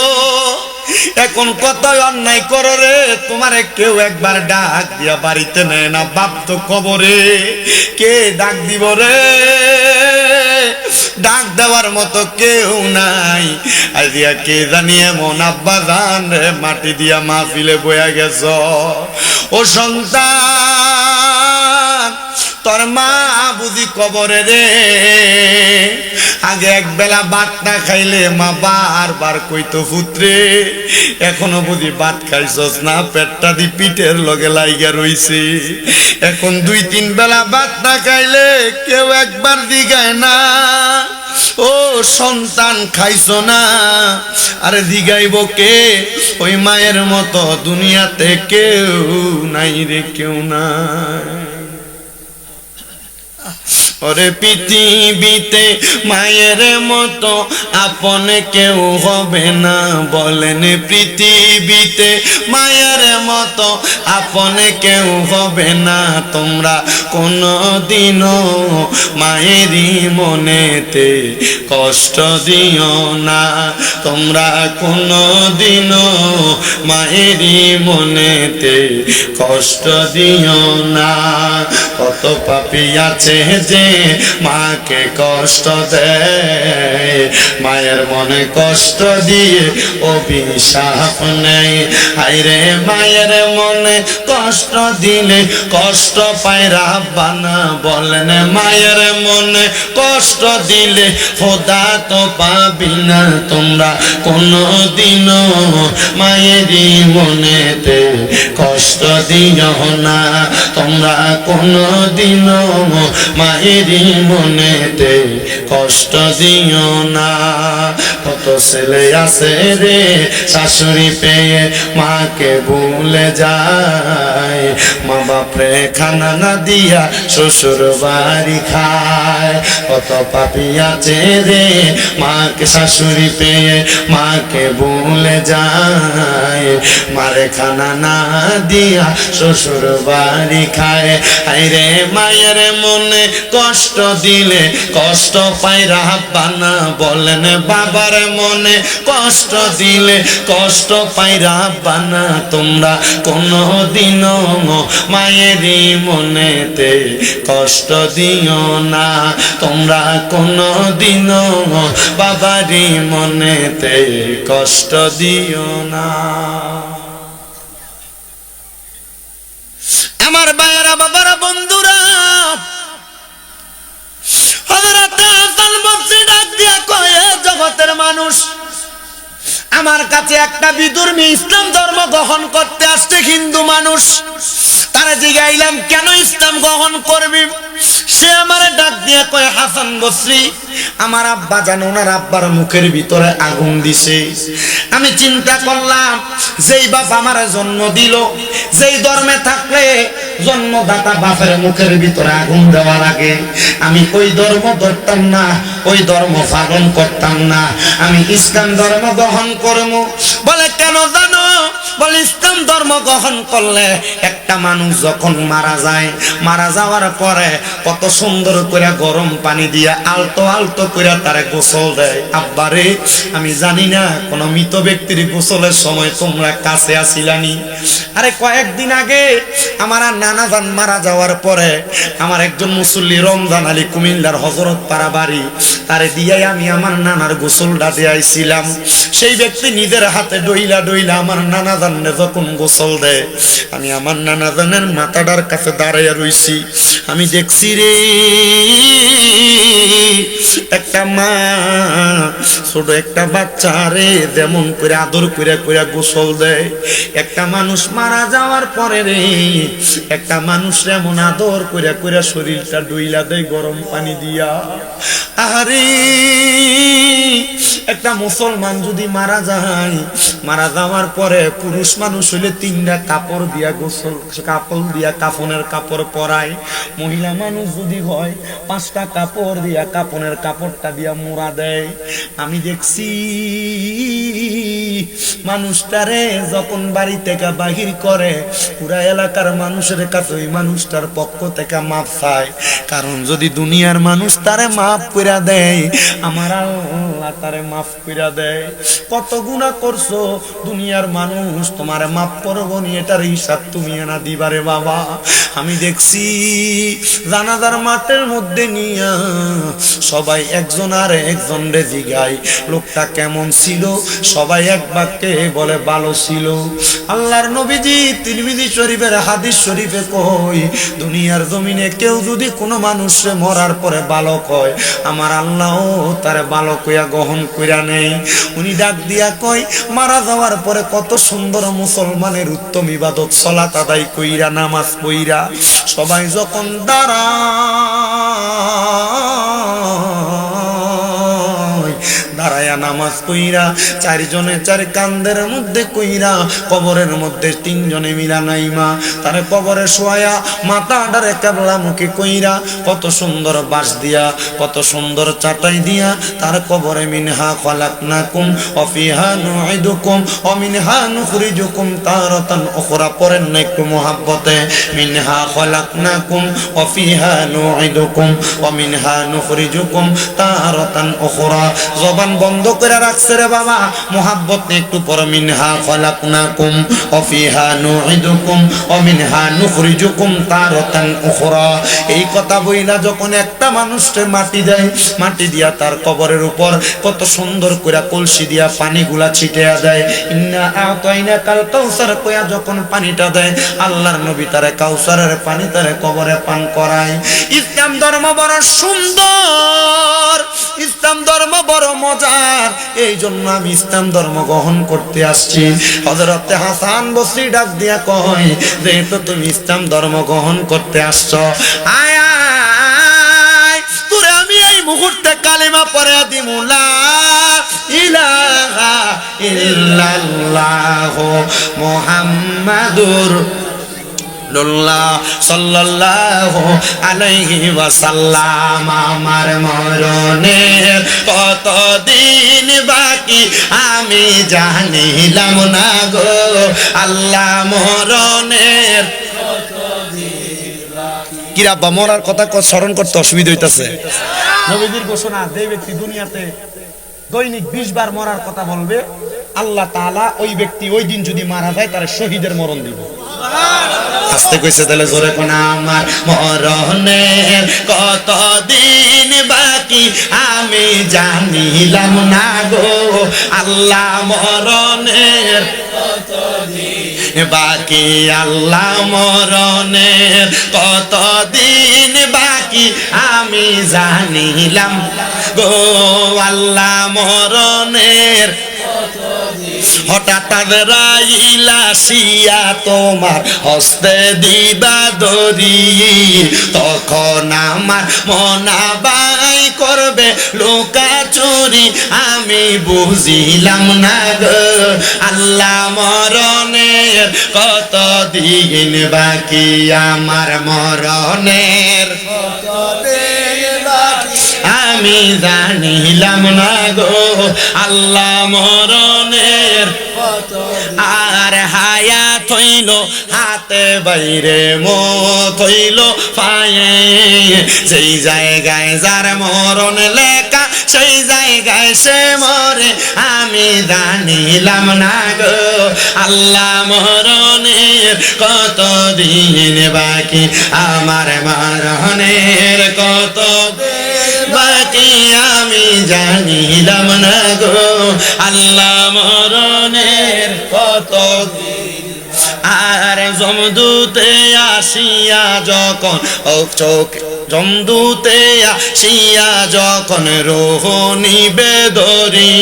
এখন কত অন্যায় করো রে, তোমারে কেউ একবার ডাক দিয়া বাড়িতে নেয় না। বাপ তো কবরে, কে ডাক দিব রে, ডাক দেওয়ার মতো কেউ নাই। আইয়া কে জানি এমন আব্বা জান রে মাটি দিয়া মাহফিলে বয়া গেছ। ও সন্তান, তোর মা বুঝি কবরে রে, আগে একবেলা ভাত না খাইলে মা বারবার কইতো পুত্রে এখনো বুঝি ভাত খাইছস না, পেটটা দি পিঠের লগে লাইগা রইছে। এখন 2-3 বেলা ভাত না খাইলে কেউ একবার দিগায় না। ও সন্তান খাইছো না, আরে দিগাইব কে? ওই মায়ের মতো দুনিয়াতে কেউ নাই রে, কেউ নাই। ওরে পৃথিবীতে মায়ের মতো আপন কেউ হবে না, বলেন পৃথিবীতে মায়ের মতো আপন কেউ হবে না। তোমরা কোনো দিনও মায়েরই মনেতে কষ্ট দিও না, তোমরা কোনো দিনও মায়েরই মনেতে কষ্ট দিও না। কত পাপী আছে যে মাকে কষ্ট দেয়, মায়ের মনে কষ্ট দিয়ে অভিশাপ নেই। হায়রে মায়ের মনে কষ্ট দিলে কষ্ট পায় রাব্বানা, বলেন মায়ের মনে কষ্ট দিলে খোদা তো পাবি না। তোমরা কোনো দিনও মায়েরই মনেতে কষ্ট দিও না, তোমরা কোনো দিনও মায়েরই মনেতে কষ্ট দিও না। কত ছেলে আছে রে শাশুড়ি পেয়ে মাকে ভুলে যায়, মা বাপরে খানা না দিয়া শ্বশুর বাড়ি খায়। কত পাপী আছে রে মাকে শাশুড়ি পেয়ে মাকে ভুলে যায়, মারে খানা না দিয়া শ্বশুর বাড়ি খায়। আইরে মায়ের মনে কষ্ট দিলে কষ্ট পায় রাব্বানা, বলেন বাবার মনে কষ্ট দিলে কষ্ট পায় রাব্বানা। তোমরা কোনো দিনও মায়েরই মনেতে কষ্ট দিও না, তোমরা কোনো দিনও বাবারই মনেতে কষ্ট দিও না। আমার ভাইয়েরা, বাবারা, বন্ধুরা, হযরত হাসান বসরি ডাক দিয়া কয়, জগতের মানুষ, আমার কাছে একটা বিধর্মী ইসলাম ধর্ম গ্রহণ করতে আসছে হিন্দু মানুষ, তারা জিগাইলাম কেন ইসলাম গ্রহণ করবি? সে আমার ডাক দিয়ে কয়, হাসান বসরি, আমার আব্বা জানো, ওনার আব্বার মুখের ভিতরে আগুন দিছে। আমি চিন্তা করলাম, যেই বাপ আমার জন্ম দিল, যেই ধর্মে থাকলে জন্মদাতা বাপের মুখের ভিতরে আগুন দেওয়ার আগে আমি ওই ধর্ম ধরতাম না, ওই ধর্ম পালন করতাম না, আমি ইসলাম ধর্ম গ্রহণ করবো। বলে কেন জানো? বলে ইসলাম ধর্ম গ্রহণ করলে একটা মানুষ যখন মারা যায়, মারা যাওয়ার পরে কত সুন্দর করে গরম পানি দিয়ে আলতো আলতো করে তারে গোসল দেয়। আব্বারে, আমি জানি না কোন মৃত ব্যক্তির গোসলের সময় তোমরা কাছে আসিলানি। আরে কয়েকদিন আগে আমার নানা জান মারা যাওয়ার পরে আমার একজন মুসল্লি রমজান আলী, কুমিল্লার হযরত পাড়া বাড়ি, তারে দিয়াই আমি আমার নানার গোসলটা দিয়াইছিলাম। সেই ব্যক্তি নিজের হাতে ডইলা ডইলা আমার নানা জাননে যখন গোসল দেয়, আমি আমার নানা জানের মাথাটার কাছে দাঁড়াইয়া রইছি। আমি দেখছি রে, একটা মা ছোট একটা বাচ্চা রে যেমন করে আদর করে করে গোসল দেয়, একটা মানুষ মারা যাওয়ার পরে রে একটা মানুষ এমন আদর করে করে শরীরটা ডইলা দেয় গরম পানি দিয়া। আরে একটা মুসলমান যদি মারা যায়, মারা যাওয়ার পরে পুরুষ মানুষ হইলে 3টা কাপড় দিয়া গোসল, কাপড় দিয়া কাফনের কাপড় পরায়। মহিলা মানুষ যদি হয় 5টা কাপড় দিয়া কাফনের কাপড়টা দিয়া মোড়া দেয়। আমি দেখছি মানুষটারে যখন বাড়ি থেকে বাহির করে, পুরা এলাকার মানুষের কাছে ওই মানুষটার পক্ষ থেকে মাপ চায়, কারণ যদি দুনিয়ার মানুষ তারে মাফ কইরা দেয়, আমার আল্লাহ তারে মাফ কইরা দেয়। কত গুনাহ করছো, দুনিয়ার মানুষ তোমারে মাফ করবো নি, এটার হিসাব তুমি না দিবারে বাবা। আমি দেখছি জানাজার মাঠের মধ্যে নিয়া সবাই একজন আর একজন রে জিগায় লোকটা কেমন ছিল, সবাই এক বাক্যে বলে ভালো ছিল। আল্লাহর নবীজি তিরমিজি শরীফের হাদিস শরীফে কই, দুনিয়ার জমিনে কেউ যদি কোনো মানুষে মরার পরে ভালো কয়, আমার আল্লাহও তারে ভালো কইয়া গ্রহণ কইরা নেই। উনি ডাক দিয়া কয়, মারা যাওয়ার পরে কত সুন্দর মুসলমানের উত্তম ইবাদত সালাত আদায় কইরা নামাজ পইরা সবাই যখন দাঁড়ায় দাঁড়ায়া নামাজ কইরা, চারজনে চার কান্দের মধ্যে কইরা, কবরের মধ্যে তিনজনে মিলা নাইমা তারে কবরে শোয়া মাথাটারে কেবলামুখী কইরা, কত সুন্দর বাঁশ দিয়া, কত সুন্দর চাটাই দিয়া তার কবরে মিনহা খলাকনাকুম ওয়া ফিহা নুঈদুকুম ওয়া মিনহা নুখরিজুকুম তারাতান উখরা। পড়েন না একটু মুহাব্বতে, মিনহা খলাকনাকুম ওয়া ফিহা নুঈদুকুম ওয়া মিনহা নুখরিজুকুম তারাতান উখরা। জবান বন্ধ করে রাখছে রে বাবা, মুহাব্বত একটু পড়ো, মিনহা খলাকনাকুম ওয়া ফিহা নুঈদুকুম ওয়া মিনহা নুখরিজুকুম তারাতান উখরা। এই কথা বইলা যখন একটা মানুষকে মাটি দেয়, মাটি দিয়া তার কবরের উপর কত সুন্দর করে কলসি দিয়া পানিগুলা ছিটিয়ে দেয়, ইন্না আতাইনাকাল কাউসার কইয়া যখন পানিটা দেয়, আল্লাহর নবী তারে কাউসারের পানি তারে কবরে পান করায়। ইসলাম ধর্ম বড় সুন্দর, ইসলাম ধর্ম বড় মজার, এই জন্য আমি ইসলাম ধর্ম গ্রহণ করতে আসছি। হযরতে হাসান বসরি ডাক দিয়া কয়, যেহেতু তুমি ইসলাম ধর্ম গ্রহণ করতে আসছো, আয় আয় তোরে আমি এই মুহূর্তে কালিমা পড়ে দিমু, লা ইলাহা ইল্লাল্লাহু মুহাম্মাদুর সাল্লাল্লাহু আলাইহি ওয়াসাল্লাম। আমার মরণের কতদিন বাকি আমি জানিলাম না গো, আল্লাহ মরণের কিরাব্বা মরার কথা স্মরণ করতে অসুবিধা হইতাছে। নবীজির ঘোষণা, যে ব্যক্তি দুনিয়াতে দৈনিক 20 বার মরার কথা বলবে, আল্লাহ তাআলা ওই ব্যক্তি ওই দিন যদি মারা যায় তার শহীদের মরণ দিবে। আস্তে কইছে তাহলে জোরে কোন, আমার মরণের কতদিন বাকি আমি জানিলাম না গো, আল্লাহ মরণের কতদিন বাকি, আল্লাহ মরণের কতদিন বাকি আমি জানিলাম গো, আল্লাহ মরণের। হঠাৎ রাইলা শিয়া তোমার হস্তে দিবা দরি, তখন আমার মনা বাই করবে লোকা চুরি, আমি বুঝিলাম না গো, আল্লাহ মরণের কতদিন বাকি, আমার মরণের কতদিন বাকি আমি জানিলাম না গো, আল্লাহ মরণের। আর হায়াত হইল হাতে বাইরে, মত হইল পায়ে, যেই জায়গায় যার মরণ লেখা সেই জায়গায় সে মরে, আমি জানিলাম না গো, আল্লাহ মরণের কতদিন বাকি, আমার মরণের কত বাকি আমি জানিলাম না গো, আল্লাহ মরণের কত। আর জমদূতে আসিয়া যখন চোখ, জমদূতে আসিয়া যখন রোহ নিবে ধরি,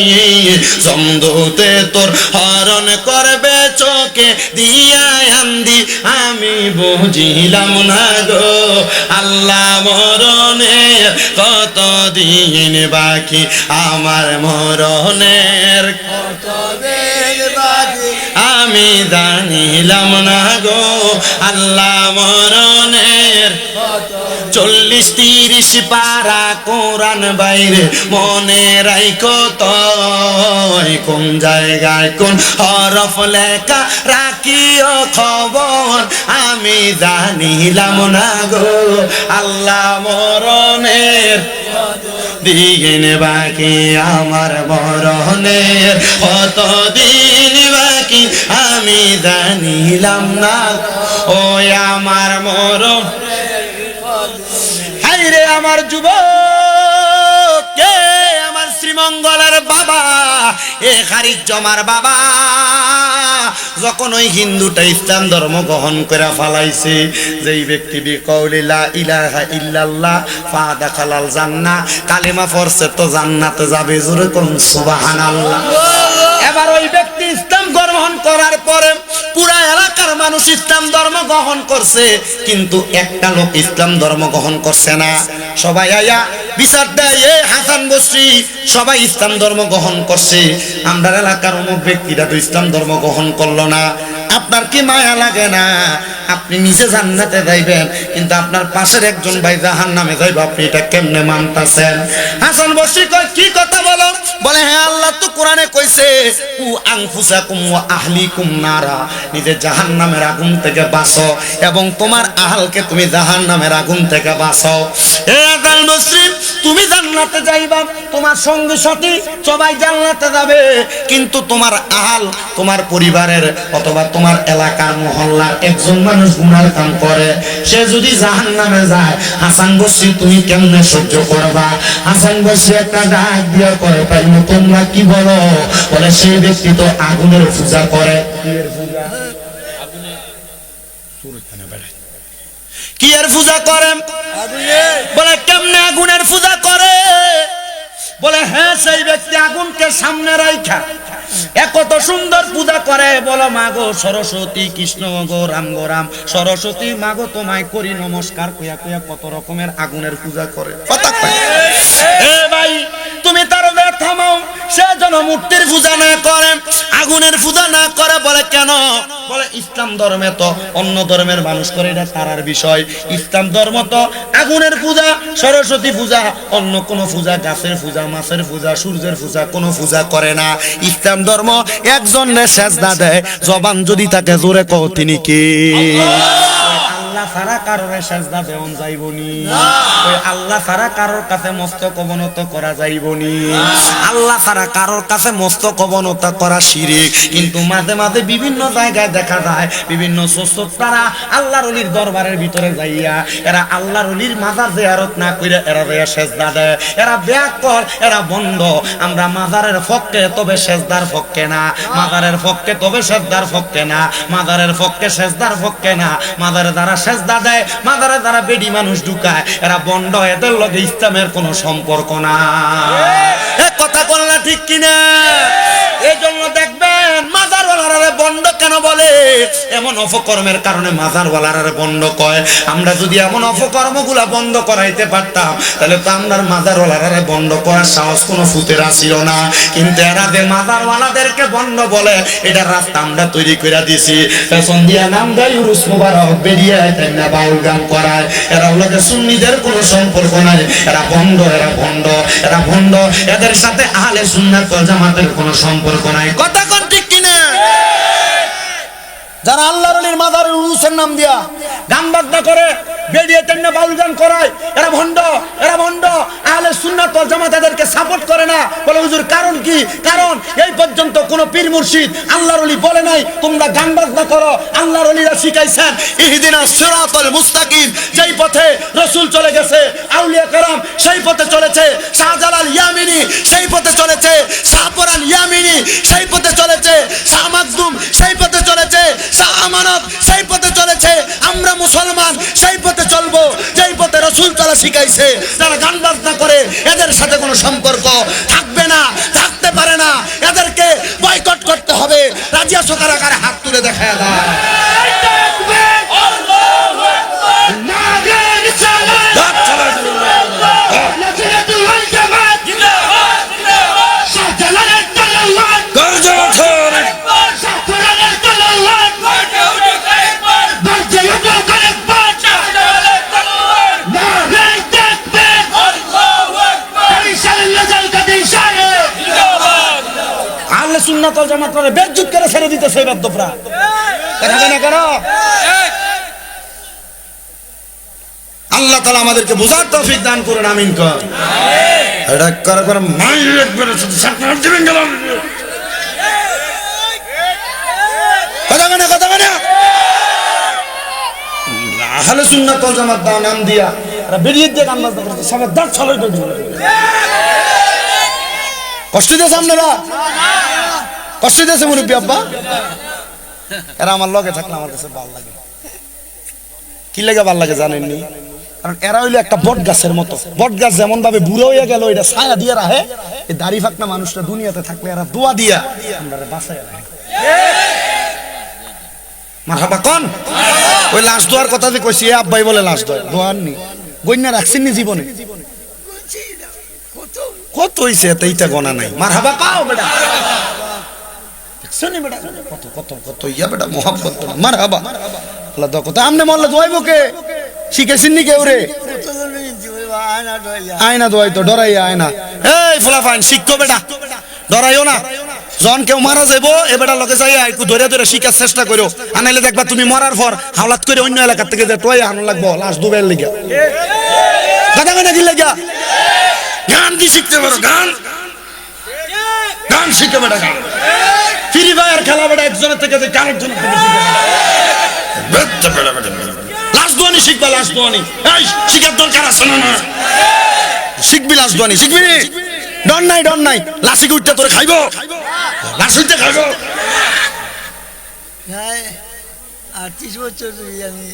জমদূতে তোর হরণ করবে চোখে দিয়া আন্দি, আমি বুঝিলাম না গো, আল্লাহ মরণের কতদিন বাকি, আমার মরণের কতদিন বাকি আমি জানিলাম না গো, আল্লাহ মরণের। 40-30 পারা কোরআন বাইরে মনে রাইখো তো, কোন জায়গায় কোন হরফ লেখা রাখিও খবর, আমি জানিলাম না গো, আল্লাহ মরণের দিন বাকি, আমার মরণের কতদিন বাকি আমি জানিলাম না, ও আমার মরণ। হাইরে আমার যুবক, কে আমার শ্রীমঙ্গলের বাবা, এ খারিজ জমার বাবা, যখন ওই হিন্দুটা ইসলাম ধর্ম গ্রহণ করে ফালাইছে, যেই ব্যক্তি বিকৌলি লা ইলাহা ইল্লাল্লাহ ফাদাখালাল জান্নাহ, কালেমা পড়ছে তো জান্নাতে যাবে, জোরে কোন সুবহানাল্লাহ। এবার ওই ব্যক্তি ইসলাম গ্রহণ করার পরে পুরা এলাকার মানুষ ইসলাম ধর্ম গ্রহণ করছে, কিন্তু একটা লোক ইসলাম ধর্ম গ্রহণ করছে না। সবাই আয়া বিচার দেয়, এ হাসান বসরি সবাই ইসলাম ধর্ম গ্রহণ করছে, আমরা এলাকার অমুক ব্যক্তিরা তো ইসলাম ধর্ম গ্রহণ করলো না। আপনার কি মায়া লাগে না? আপনি নিজে জান্নাতে যাইবেন, কিন্তু আপনার পাশের একজন ভাই জাহান্নামে যাইবে, আপনি এটা কেমনে মানতাছেন? হাসান বসরি কয়, কি কথা বলো? বলে, হ্যাঁ, আল্লাহ তো কোরআনে কইছে, উ আনফুসাকুম ওয়া আহলিকুম নারা, নিজে জাহান্নামের আগুন থেকে বাঁচো এবং তোমার আহলকে তুমি জাহান্নামের আগুন থেকে বাঁচো। হে হাসান বসরি, তুমি জান্নাতে যাইবা, তোমার সঙ্গী সাথী সবাই জান্নাতে যাবে, কিন্তু তোমার আহল, তোমার পরিবারের অথবা তোমার এলাকার মহল্লার একজন মানুষ গুনার কাম করে, সে যদি জাহান্নামে যায়, হাসান বসরি তুমি কেমনে সহ্য করবা? হাসান বসরি একটা ডাক দিয়া করে, তাই তোমরা কি বলো? বলে, সেই ব্যক্তি তো আগুনের পূজা করে। কি এর পূজা করেন? বলে, কেমনে আগুনের পূজা করে? বলে, হ্যাঁ, সেই ব্যক্তি আগুনকে সামনে রাইখা কত সুন্দর পূজা করে। বলো, মাগো সরস্বতী, কৃষ্ণ গো রাম গো রাম, সরস্বতী মাগো তোমায় করি নমস্কার, কইয়া কইয়া কত রকমের আগুনের পূজা করে। এ ভাই, তুমি তার থামাও, সে যেন মূর্তির পূজা না করে, আগুনের পূজা না করে। বলে, কেন? বলে, ইসলাম ধর্মে তো অন্য ধর্মের মানুষ করে, এটা তারার বিষয়। ইসলাম ধর্ম তো আগুনের পূজা, সরস্বতী পূজা, অন্য কোনো পূজা, গাছের পূজা, মাছের পূজা, সূর্যের পূজা, কোনো পূজা করে না। ইসলাম ধর্ম একজনের সেজদা দেয়, জবান যদি তাকে জোরে কও, তিনি কে? আল্লাহ ছাড়া কারোর সেজদা দেওয়া যাইবনি, ওই আল্লাহ ছাড়া কারোর কাছে মস্তক অবনত করা যাইবনি, আল্লাহ ছাড়া কারোর কাছে মস্তক অবনত করা শিরক। কিন্তু মাঝে মাঝে বিভিন্ন জায়গায় দেখা যায় বিভিন্ন তারা আল্লাহর ওলির দরবারের ভিতরে যাইয়া এরা আল্লাহর ওলির মাজার জিয়ারত না কইরা এরা যাইয়া সেজদা দেয়, এরা ব্যাকল, এরা বন্ধ। আমরা মাজারের পক্ষে, তবে সেজদার পক্ষে না, মাজারের পক্ষে তবে সেজদার পক্ষে না, মাজারের পক্ষে সেজদার পক্ষে না। মাজারে দ্বারা সেজদা দেয়, মাজারে দ্বারা বেডি মানুষ ঢুকায়, এরা বন্ধ, এদের লগে ইসলামের কোনো সম্পর্ক না। কথা বল না, ঠিক কিনা? এই জন্য দেখবেন মাজারওয়ালারা বন্ধ কেন বলে? এমন অপকর্মের কারণে মাজারওয়ালারা বন্ধ কয়। আমরা যদি এমন অপকর্মগুলা বন্ধ করাইতে পারতাম, তাহলে তো আমরা মাজারওয়ালারা বন্ধ করার সাহস কোনো ফুতের আসিল না। কিন্তু এরা যে মাজারওয়ালাদেরকে বন্ধ বলে, এটা রাস্তা আমরা তৈরি করে দিছি। পেছন দিয়া নাম দেয় উরুস মুবারক, বেরিয়ে তাই না বাউল গান করায়। এরা হলোকে সুন্নিদের কোনো সম্পর্ক নাই, এরা ভণ্ড, এরা ভণ্ড, এরা ভণ্ড। এদের সাথে আহলে সুন্নাত ওয়াল জামাতের কোনো সম্পর্ক নাই। কথা কোন ঠিক কিনা? যারা আল্লাহর ওলির মাজারের উরুসের নাম দিয়া গান বাজনা করে, বেরিয়ে তেমনি বাউল গান করায়, এরা ভণ্ড, এরা ভণ্ড। আহলে সুন্নাত ওয়াল জামাত এদেরকে সাপোর্ট করে না। বলে, হুজুর কারণ কি? কারণ এই পর্যন্ত কোন পীর মুর্শিদ আল্লাহর ওলি বলে নাই তোমরা গান বাজনা করো। আল্লাহর ওলিরা শিখাইছেন ইহদিনাস সিরাতাল মুস্তাকিম, যেই পথে রাসূল চলে গেছে, আউলিয়া কেরাম সেই পথে চলেছে, শাহজালাল ইয়ামিনী সেই পথে চলেছে, শাহপরান ইয়ামিনী সেই পথে চলেছে, শাহ মাকদুম সেই পথে চলেছে, শাহ আমানত সেই পথে চলেছে। আমরা মুসলমান সেই পথে চলবো যেই পথে রাসূল চলা শিখাইছে। যারা গান বাজনা করে এদের সাথে কোনো সম্পর্ক থাকবে না, থাকতে পারে না। এদেরকে বয়কট করতে হবে। রাজিয়া সরকার আকারে হাত তুলে দেখায় দাও। সুন্নাত ওয়াল জামাত করে বেজ্জত করে ছেড়ে দিতেছে বেদ্দফরা। কথা কেন করো? আল্লাহ তাআলা আমাদেরকে বুঝার তৌফিক দান করুন, আমিন কর। এটা করে করে মাইর একবার সাকরাত দিবেন গেল। কথা কেন? কথা কেন? আহলে সুন্নাত ওয়াল জামাত দা নাম দিয়া এরা বেরিয়ে দিয়ে গান বাজনা করতে সবার দাঁত ছলাই দিবে। কষ্ট দিয়েছে আপনারা? কষ্ট দিয়েছে মুরব্বী আব্বা? এরা আমার লগে থাকলে আমার কাছে ভালো লাগে। কি লাগে ভালো লাগে জানেননি? কারণ এরা হইলো একটা বট গাছের মতো। বট গাছ যেমন ভাবে বুড়ো হয়ে গেল, এটা ছায়া দিয়ে রাখে। এই দাড়ি ফাঁকনা মানুষটা দুনিয়াতে থাকলে এরা দোয়া দিয়া আমরা বাঁচায় রাখে। মারহাবা কোন ওই লাশ দোয়ার কথা যে কইছি আব্বাই বলে লাশ দোয়ার নি গইনা রাখছেন নি জীবনে কত হইছে এইটা গণা নাই মারহাবা পাও বেটা দেখছনি বেটা কত কত কত ইয়া বেটা মোহাব্বত মারহাবা আল্লাহ দা কথা আমনে মল্লে দোয়াইব কে শিখাইছেন নি কেউ রে আয়না দোয়াই তো ডরাইয়া আয়না এই ফুলাফান শিখতো বেটা ডরাইও না জন কেউ মারা যাইবো এ বেটা লগে যাইয়া একটু ধরে ধরে শিখার চেষ্টা করো আনাইলে দেখবা তুমি মরার পর হাওলাত করে অন্য এলাকা থেকে যে টয় আনো লাগবো লাশ দুবের লেগে কথা কই না কি লেগে গান কি শিখতে পারো গান গান শিখে বেটা গান ফ্রি ফায়ার খেলা বেটা একজনের থেকে যে কারের জন্য লাশ দোয়ানি শিখবা লাশ দোয়ানি এই শিখার দরকার আছে না শিখবি লাশ দোয়ানি শিখবি ডন নাই লাশি উঠতে তোরে খাইবো লাশ উঠতে খাইবো 38 বছর আমি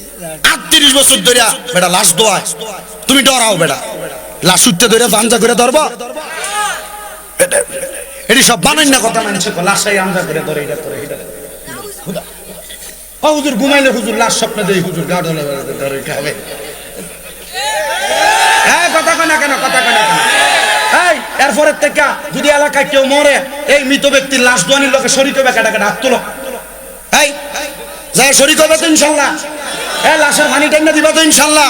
38 বছর ধরে বেটা লাশ দোয়ায় তুমি ডরাও বেটা লাশ উঠতে ধরে ভাঞ্জা করে ধরবা এটি সব বানাই না কথা মানছে লাশাই আমজা করে ধরে এটা করে এটা খুদা ও হুজুর ঘুমাইলে হুজুর লাশ স্বপ্নে দেই হুজুর গাড় ধরে খাবে হ্যাঁ কথা কয় না কেন কথা কয় না কেন এই এরপরে থেকে যদি এলাকায় কেউ মরে এই মৃত ব্যক্তির লাশ দোয়ানির লোকে শরীক হবে কাটা কাটা হাত তুলো এই যাই শরীক হবে তো ইনশাল্লাহ এই লাশের পানি টাইনা দিবা তো ইনশাল্লাহ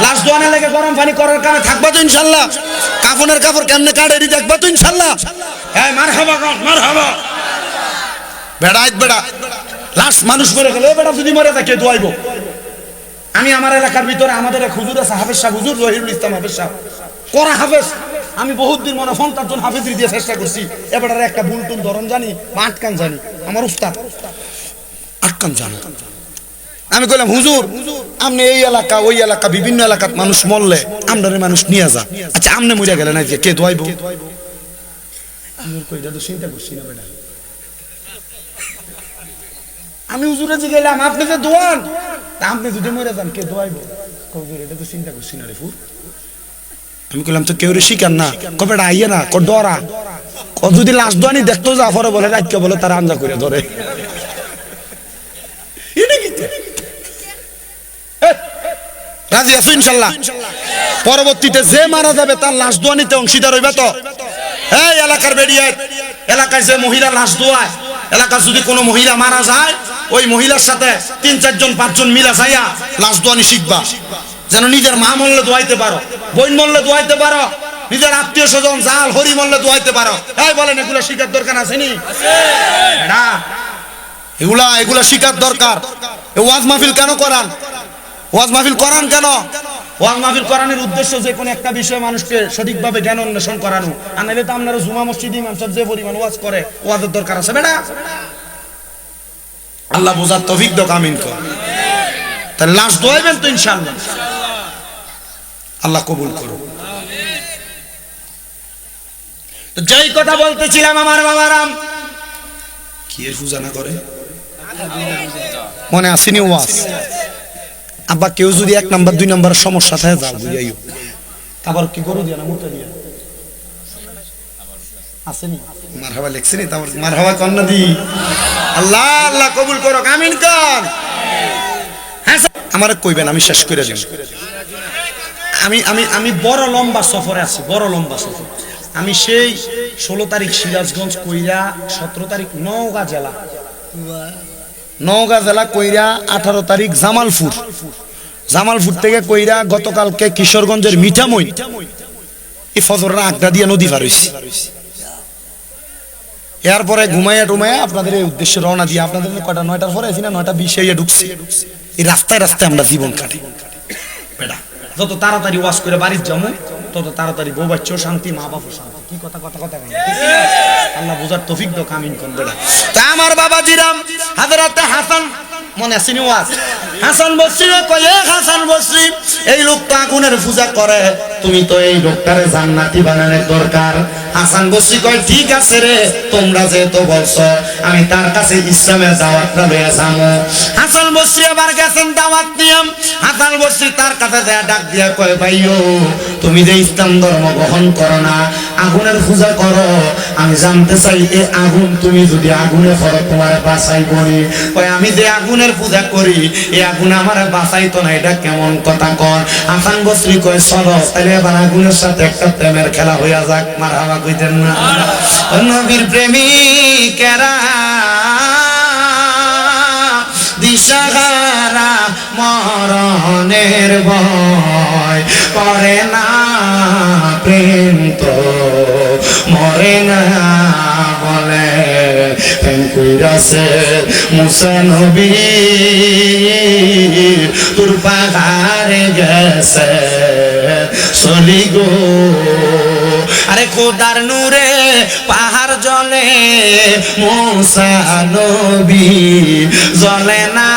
লাশ দোয়ানে লেগে গরম পানি করার কারণে থাকবা তো ইনশাল্লাহ কাফনের কাপড় কেমনে কাটে এটি দেখবা তো ইনশাল্লাহ এই মারহাবা কোন মারহাবা বেড়াইত বেড়া লাশ মানুষ মরে গেলে বেড়া যদি মরে থাকে দোয়াইবো আমি আমার এলাকার ভিতরে আমাদের এক হুজুর আছে হাফেজ সাহেব হুজুর জহিরুল ইসলাম হাফেজ সাহেব করা হাফেজ আমি বহুত দিন মনে ফোন তার জন্য হাফেজরি দিয়ে চেষ্টা করছি এবারে একটা বুলটুন ধরন জানি বা আটকান জানি আমার উস্তাদ আটকান জানি আমি কইলাম হুজুর আপনি এই এলাকা ওই এলাকা বিভিন্ন এলাকার মানুষ মরলে আমদারে মানুষ নিয়ে যা আচ্ছা আমনে মরে গেলেন না কে দোয়াইবো হুজুর কই এটা তো চিন্তা করছি না বেটা আমি হুজুরে জি গেলাম আপনি যে দোয়ান আপনি যদি মরে যান কে দোয়াইবো হুজুর এটা তো চিন্তা করছি না রে ফুর আমি কইলাম তো কেউ রে শিকার না কবে আইয়ে না ক ডরা ক যদি লাশ দোয়ানি দেখতো যা পরে বলে রাতকে বলে তার আঞ্জা করে ধরে এটা কি রাজি আছো ইনশাল্লাহ পরবর্তীতে যে মারা যাবে তার লাশ দোয়ানিতে অংশীদার হইবে তো এই এলাকার বেরিয়ে এলাকায় যে মহিলা লাশ দোয়ায় এলাকার যদি কোনো মহিলা মারা যায় ওই মহিলার সাথে 3-4 জন 5 জন মিলা যাইয়া লাশ দোয়ানি শিখবা যেন নিজের মা মরলে দোয়াইতে পারো বোন মরলে দোয়াইতে পারো নিজের আত্মীয় স্বজন জাল হরি মরলে দোয়াইতে পারো এই বলেন এগুলো শিখার দরকার আছে নি না এগুলা শিখার দরকার ওয়াজ মাহফিল কেন করান ওয়াজ মাহফিল করান কেন ওয়াজ মাহফিল করানোর উদ্দেশ্য যে কোনো একটা বিষয়ে মানুষকে সঠিকভাবে জ্ঞান অন্বেষণ করানো আর নাইলে তো আপনারা জুমা মসজিদ ইমাম সাহেব যে পরিমাণ ওয়াজ করে ওয়াজের দরকার আছে বেটা আল্লাহ বোঝার তৌফিক দাও আমিন কর তাহলে লাশ দোয়াইবেন তো ইনশাআল্লাহ আল্লাহ কবুল করো তো যেই কথা বলতেছিলাম আমার বাবারাম কি এর পূজা না করে মনে আসেনি ওয়াজ আব্বা কেউ যদি 1 নাম্বার 2 নাম্বার সমস্যা থাকে যাও বুঝাইও আবার কি করু দিয়া না মুতে দিয়া আসেনি মারহাবা লেখছেনি তারপর মারহাবা কোন না দি আল্লাহ আল্লাহ কবুল করো আমিন কর হ্যাঁ আমারে কইবেন আমি শেষ করে দেব আমি বড় লম্বা সফরে আছি বড় লম্বা সফর আমি সেই 16 তারিখ সিরাজগঞ্জ কইরা 17 তারিখ নওগাঁ জেলা কইরা 18 তারিখ জামালপুর থেকে কইরা গতকালকে কিশোরগঞ্জের মিঠামই এই ফজরের আগটা দিয়ে নদী পার হইছি এরপরে ঘুমাইয়া টুমাইয়া আপনাদের এই উদ্দেশ্যে রওনা দিয়ে আপনাদের কয়টা 9টার পরে আছি না 9:20 ঢুকছি এই রাস্তায় আমরা জীবন কাটি বেটা যত তাড়াতাড়ি ওয়াজ করে বাড়ির যাবো তত তাড়াতাড়ি বউ বাচ্চাও শান্তি মা বাপও শান্তি কি কথা আল্লাহ বুঝার তৌফিক দাও আমিন কোন বেটা তা আমার বাবা জিরাম হযরত হাসান মনে আসেনি ওয়াজ হাসান বসরি কয়ে হাসান বসরি এই লোকটা আগুনের পূজা করে তুমি তো এই লোকটারে জান্নাতি বানানোর দরকার হাসান বসরি কয় ঠিক আছে রে তোমরা যেহেতু বলছো আমি তার কাছে ইসলামের দাওয়াতটা লয়ে যাবো হাসান বসরি আবার গেছেন দাওয়াত নিয়ম হাসান বসরি তার কাছে যায় ডাক দিয়া কয় ভাইও তুমি যে ইসলাম ধর্ম গ্রহণ করো না আগুনের পূজা করো, আমি জানতে চাই এই আগুন তুমি যদি আগুনে করো তোমার বাঁচাই করি, কয় আমি যে আগুনের পূজা করি এই আগুন আমার বাঁচাইতো না, এটা কেমন কথা কর। হাসান বসরি কয় চলো তাহলে এবার আগুনের সাথে একটা প্রেমের খেলা হইয়া যাক, মারহাবা কইতেন না? নবীর প্রেমিকেরা দিশাহারা মরণের ভয় করে না, প্রেম তো মরে না বলে প্রেম কইরাছে মুসা নবী তোর পাহাড়ে গেছে চলি গো। আরে খোদার নূরে পাহাড় জ্বলে মুসা নবী জ্বলে না,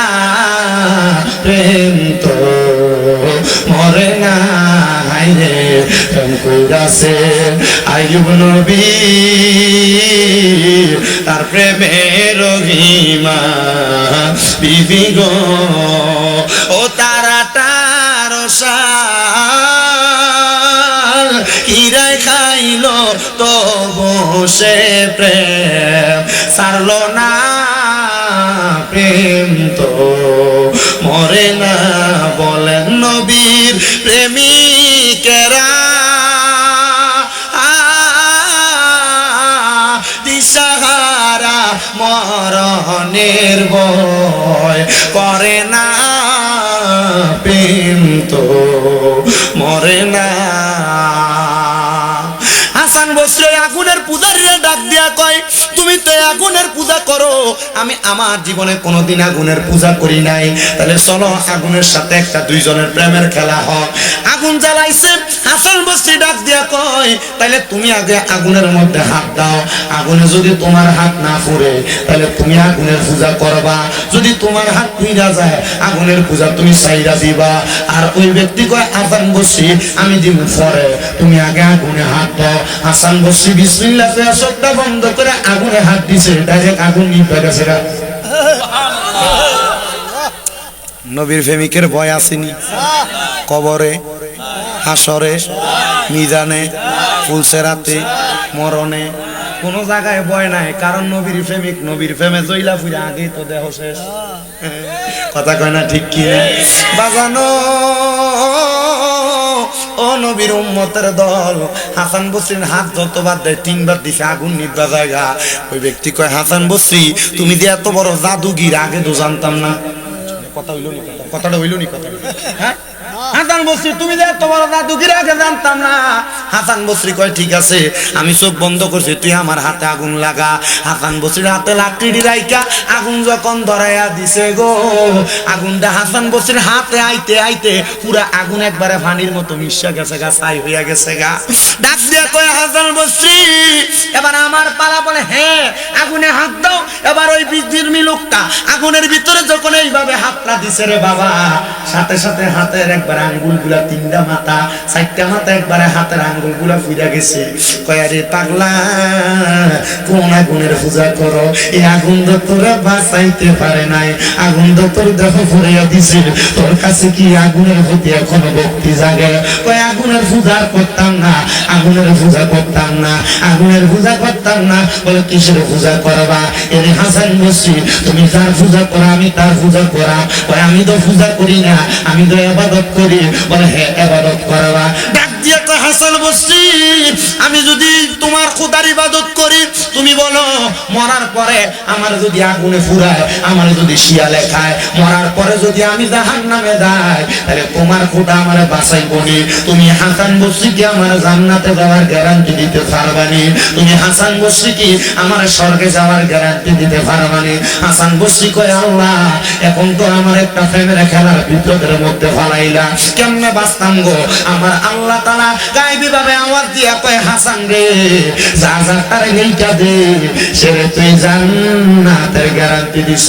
প্রেম তো মরে না রে প্রেম কইরাছে আইয়ুব নবী তার প্রেমের রহিমা বিবি গো। ও তারাটার সাল কিরে খাইলো তো বসে প্রেম সারলো না, প্রেম তো মরে না বলেন নবীর প্রেমিকেরা দিশাহারা মরণের ভয় করে না, প্রেম তো মরে না। হাসান বসরি আগুনের পূজারীরা ডাক দিয়া কয় তুমি তো আগুনের পূজা করো, আমি আমার জীবনে কোনোদিন আগুনের পূজা করি নাই, তাহলে চলো আগুনের সাথে একটা দুইজনের প্রেমের খেলা হোক। আগুন জ্বালাইছে, হাসান বসরি ডাক দিয়া কয় তাহলে তুমি আগে আগুনের মধ্যে হাত দাও, আগুনে যদি তোমার হাত না পুড়ে তাহলে তুমি আগুনের পূজা করবা, যদি তোমার হাত পুড়া যায় আগুনের পূজা তুমি চাইরা দিবা। আর ওই ব্যক্তি কয় হাসান বসরি আমি দিব পরে, তুমি আগে আগুনে হাত দাও। হাসান বসরি বিসমিল্লাহ কইয়া চোখটা বন্ধ করে আগুনে হাত দিছে, ডাইরেক্ট আগুন নিভে গেছে। নবীর প্রেমিকের ভয় আসেনি কবরে, হাসরে, মিজানে, ফুলসেরাতে, মরণে, কোন জায়গায় ভয় নাই, কারণ নবীর প্রেমিক নবীর প্রেমে জইলা ফুইরা আগেই তো দেহ শেষ। কথা কয় না ঠিক কি না বাজানো? ও নবীর উম্মতের দল, হাসান বসরির হাত যতবার দেয় তিনবার দিছে আগুন নিভা জায়গা। ওই ব্যক্তি কয় হাসান বসরি তুমি যে এত বড় জাদুগির আগে তো জানতাম না। কথা হইল নি? কথাটা হইল নি? কথা হ্যাঁ হাসান বসরি তুমি যে এত বড় জাদুগির আগে জানতাম না। হাসান বসরি কয় ঠিক আছে আমি চোখ বন্ধ করছি, তুই আমার হাতে আগুন লাগা। হাসান বসরির হাতে লাকড়ি রাইকা আগুন যখন ধরাইয়া দিছে গো, আগুনটা হাসান বসরির হাতে আইতে আইতে পুরা আগুন একবারে পানির মতো মিশা গেছে গা, ছাই হইয়া গেছে গা। ডাক দিয়া কয় হাসান বসরি এবার আমার পালা, বলে হ্যাঁ আগুনে হাত দাও। এবার ওই বিজিরমি লোকটা আগুনের ভিতরে যখন এইভাবে হাতটা দিছে রে বাবা, সাথে সাথে হাতের একবার আঙ্গুল গুলা, তিনটা মাথা চারটা মাথা একবারে হাতের আঙ্গুল গুলা ফুইরা গেছে। কয় রে পাগলা কোন আগুনের পূজা করো, এই আগুন তো তোরা বাঁচাইতে পারে নাই, আগুন তো তোর দেহ ভরিয়া দিছে, তোর কাছে কি আগুনের প্রতি এখনো ভক্তি জাগে? কয় আগুনের পূজা করতাম না, আগুনের পূজা করতাম না, আগুনের পূজা করতাম না। বলে কিসের পূজা করবা? এর হাসান বসরি তুমি তার পূজা করা আমি তার পূজা করা? কয় আমি তো পূজা করি না, আমি তো ইবাদত করি। বলে হ্যাঁ ইবাদত করবা। ডাক দিয়ে কয় হাসান বসরি আমি যদি তোমার খোদার ইবাদত করি, তুমি বলো মরার পরে আমার যদি আগুনে ফুরায়, আমার যদি শিয়ালে খায়, মরার পরে যদি আমি জাহান্নামে যাই, তাহলে তোমার খোদা আমার বাঁচাইবনি। তুমি হাসান বসরি কি আমার জান্নাতে যাওয়ার গ্যারান্টি দিতে পারবানি? তুমি হাসান বসরি কি আমার স্বর্গে যাওয়ার গ্যারান্টি দিতে পারবানি? হাসান বসরি কয় আল্লাহ এখন তো আমার একটা প্রেমের খেলার বিপদের মধ্যে ফালাইলা, কেমনে বাঁচতাম গো? আমার আল্লাহ তাআলা গায়বী ভাবে আওয়াজ দিয়া কয় হাসান রে যা যা তার এইটা দে, সেরে তুই জান্নাতের গ্যারান্টি দিছ।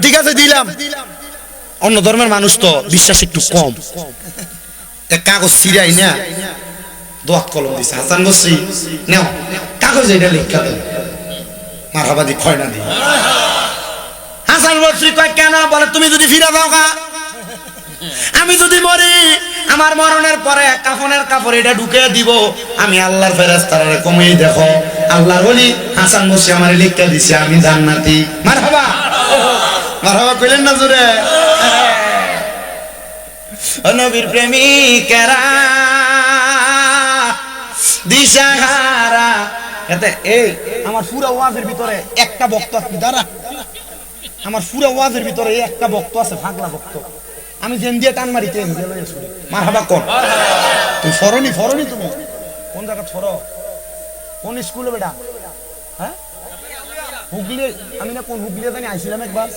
ঠিক আছে দিলাম। অন্য ধর্মের মানুষ তো বিশ্বাস একটু কম, কাগজ ছিড়াই না দোয়া কলম দিছে, হাসান বসরি নাও কাগজ এটা লিখা দেন, মারহাবাদি খয় না দি। হাসান বসরি কয় কেন? বলে তুমি যদি ফিরে দাও গা, আমি যদি মরি আমার মরণের পরে কাফনের কাপড় এটা ঢুকে দিব, আমি আল্লাহর ফেরেশতারা কমেই দেখো আল্লাহর ওলি হাসান বসরি আমারে লিখে দিছে আমি জান্নাতি। মারহাবা মারহাবা কইলেন না জোরে? ও নবীর প্রেমিকেরা দিশাহারা, এতে এই আমার পুরো ওয়াজের ভিতরে একটা বক্তা আছে দাঁড়া, আমার পুরো ওয়াজের ভিতরে একটা বক্ত আছে, ফাগলা বক্ত। আমি জেন দিয়ে টান মারি তেন দিয়ে লয়ে শুনি মারহাবা কোন তুই ফরনি ফরনি তুমি কোন জায়গা ছড়ো কোন স্কুলে বেটা? হ্যাঁ হুগলি, আমি না কোন হুগলি জানি আইছিলাম একবার,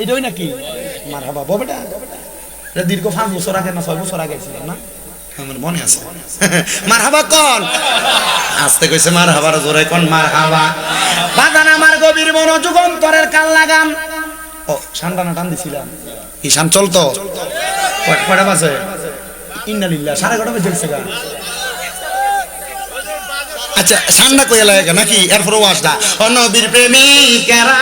এইটাই নাকি? মারহাবা বো বেটা, এটা দীর্ঘ 5 বছর আগে না 6 বছর আগে আইছিলাম না, আমার মনে আছে। মারহাবা কোন আস্তে কইছে মারহাবার জোরে কোন মারহাবা। বাজান আমার গভীর মনোযোগ অন্তরের কান লাগান। ও শানটানা টান দিছিলাম, ঈশান চলতো কয়টা বাজে? ইন্নালিল্লাহ 11:30 বাজে গেছে গা। আচ্ছা শানটা কইয়া লাগে নাকি? এরপর ওয়াজটা ও নবীর প্রেমিকেরা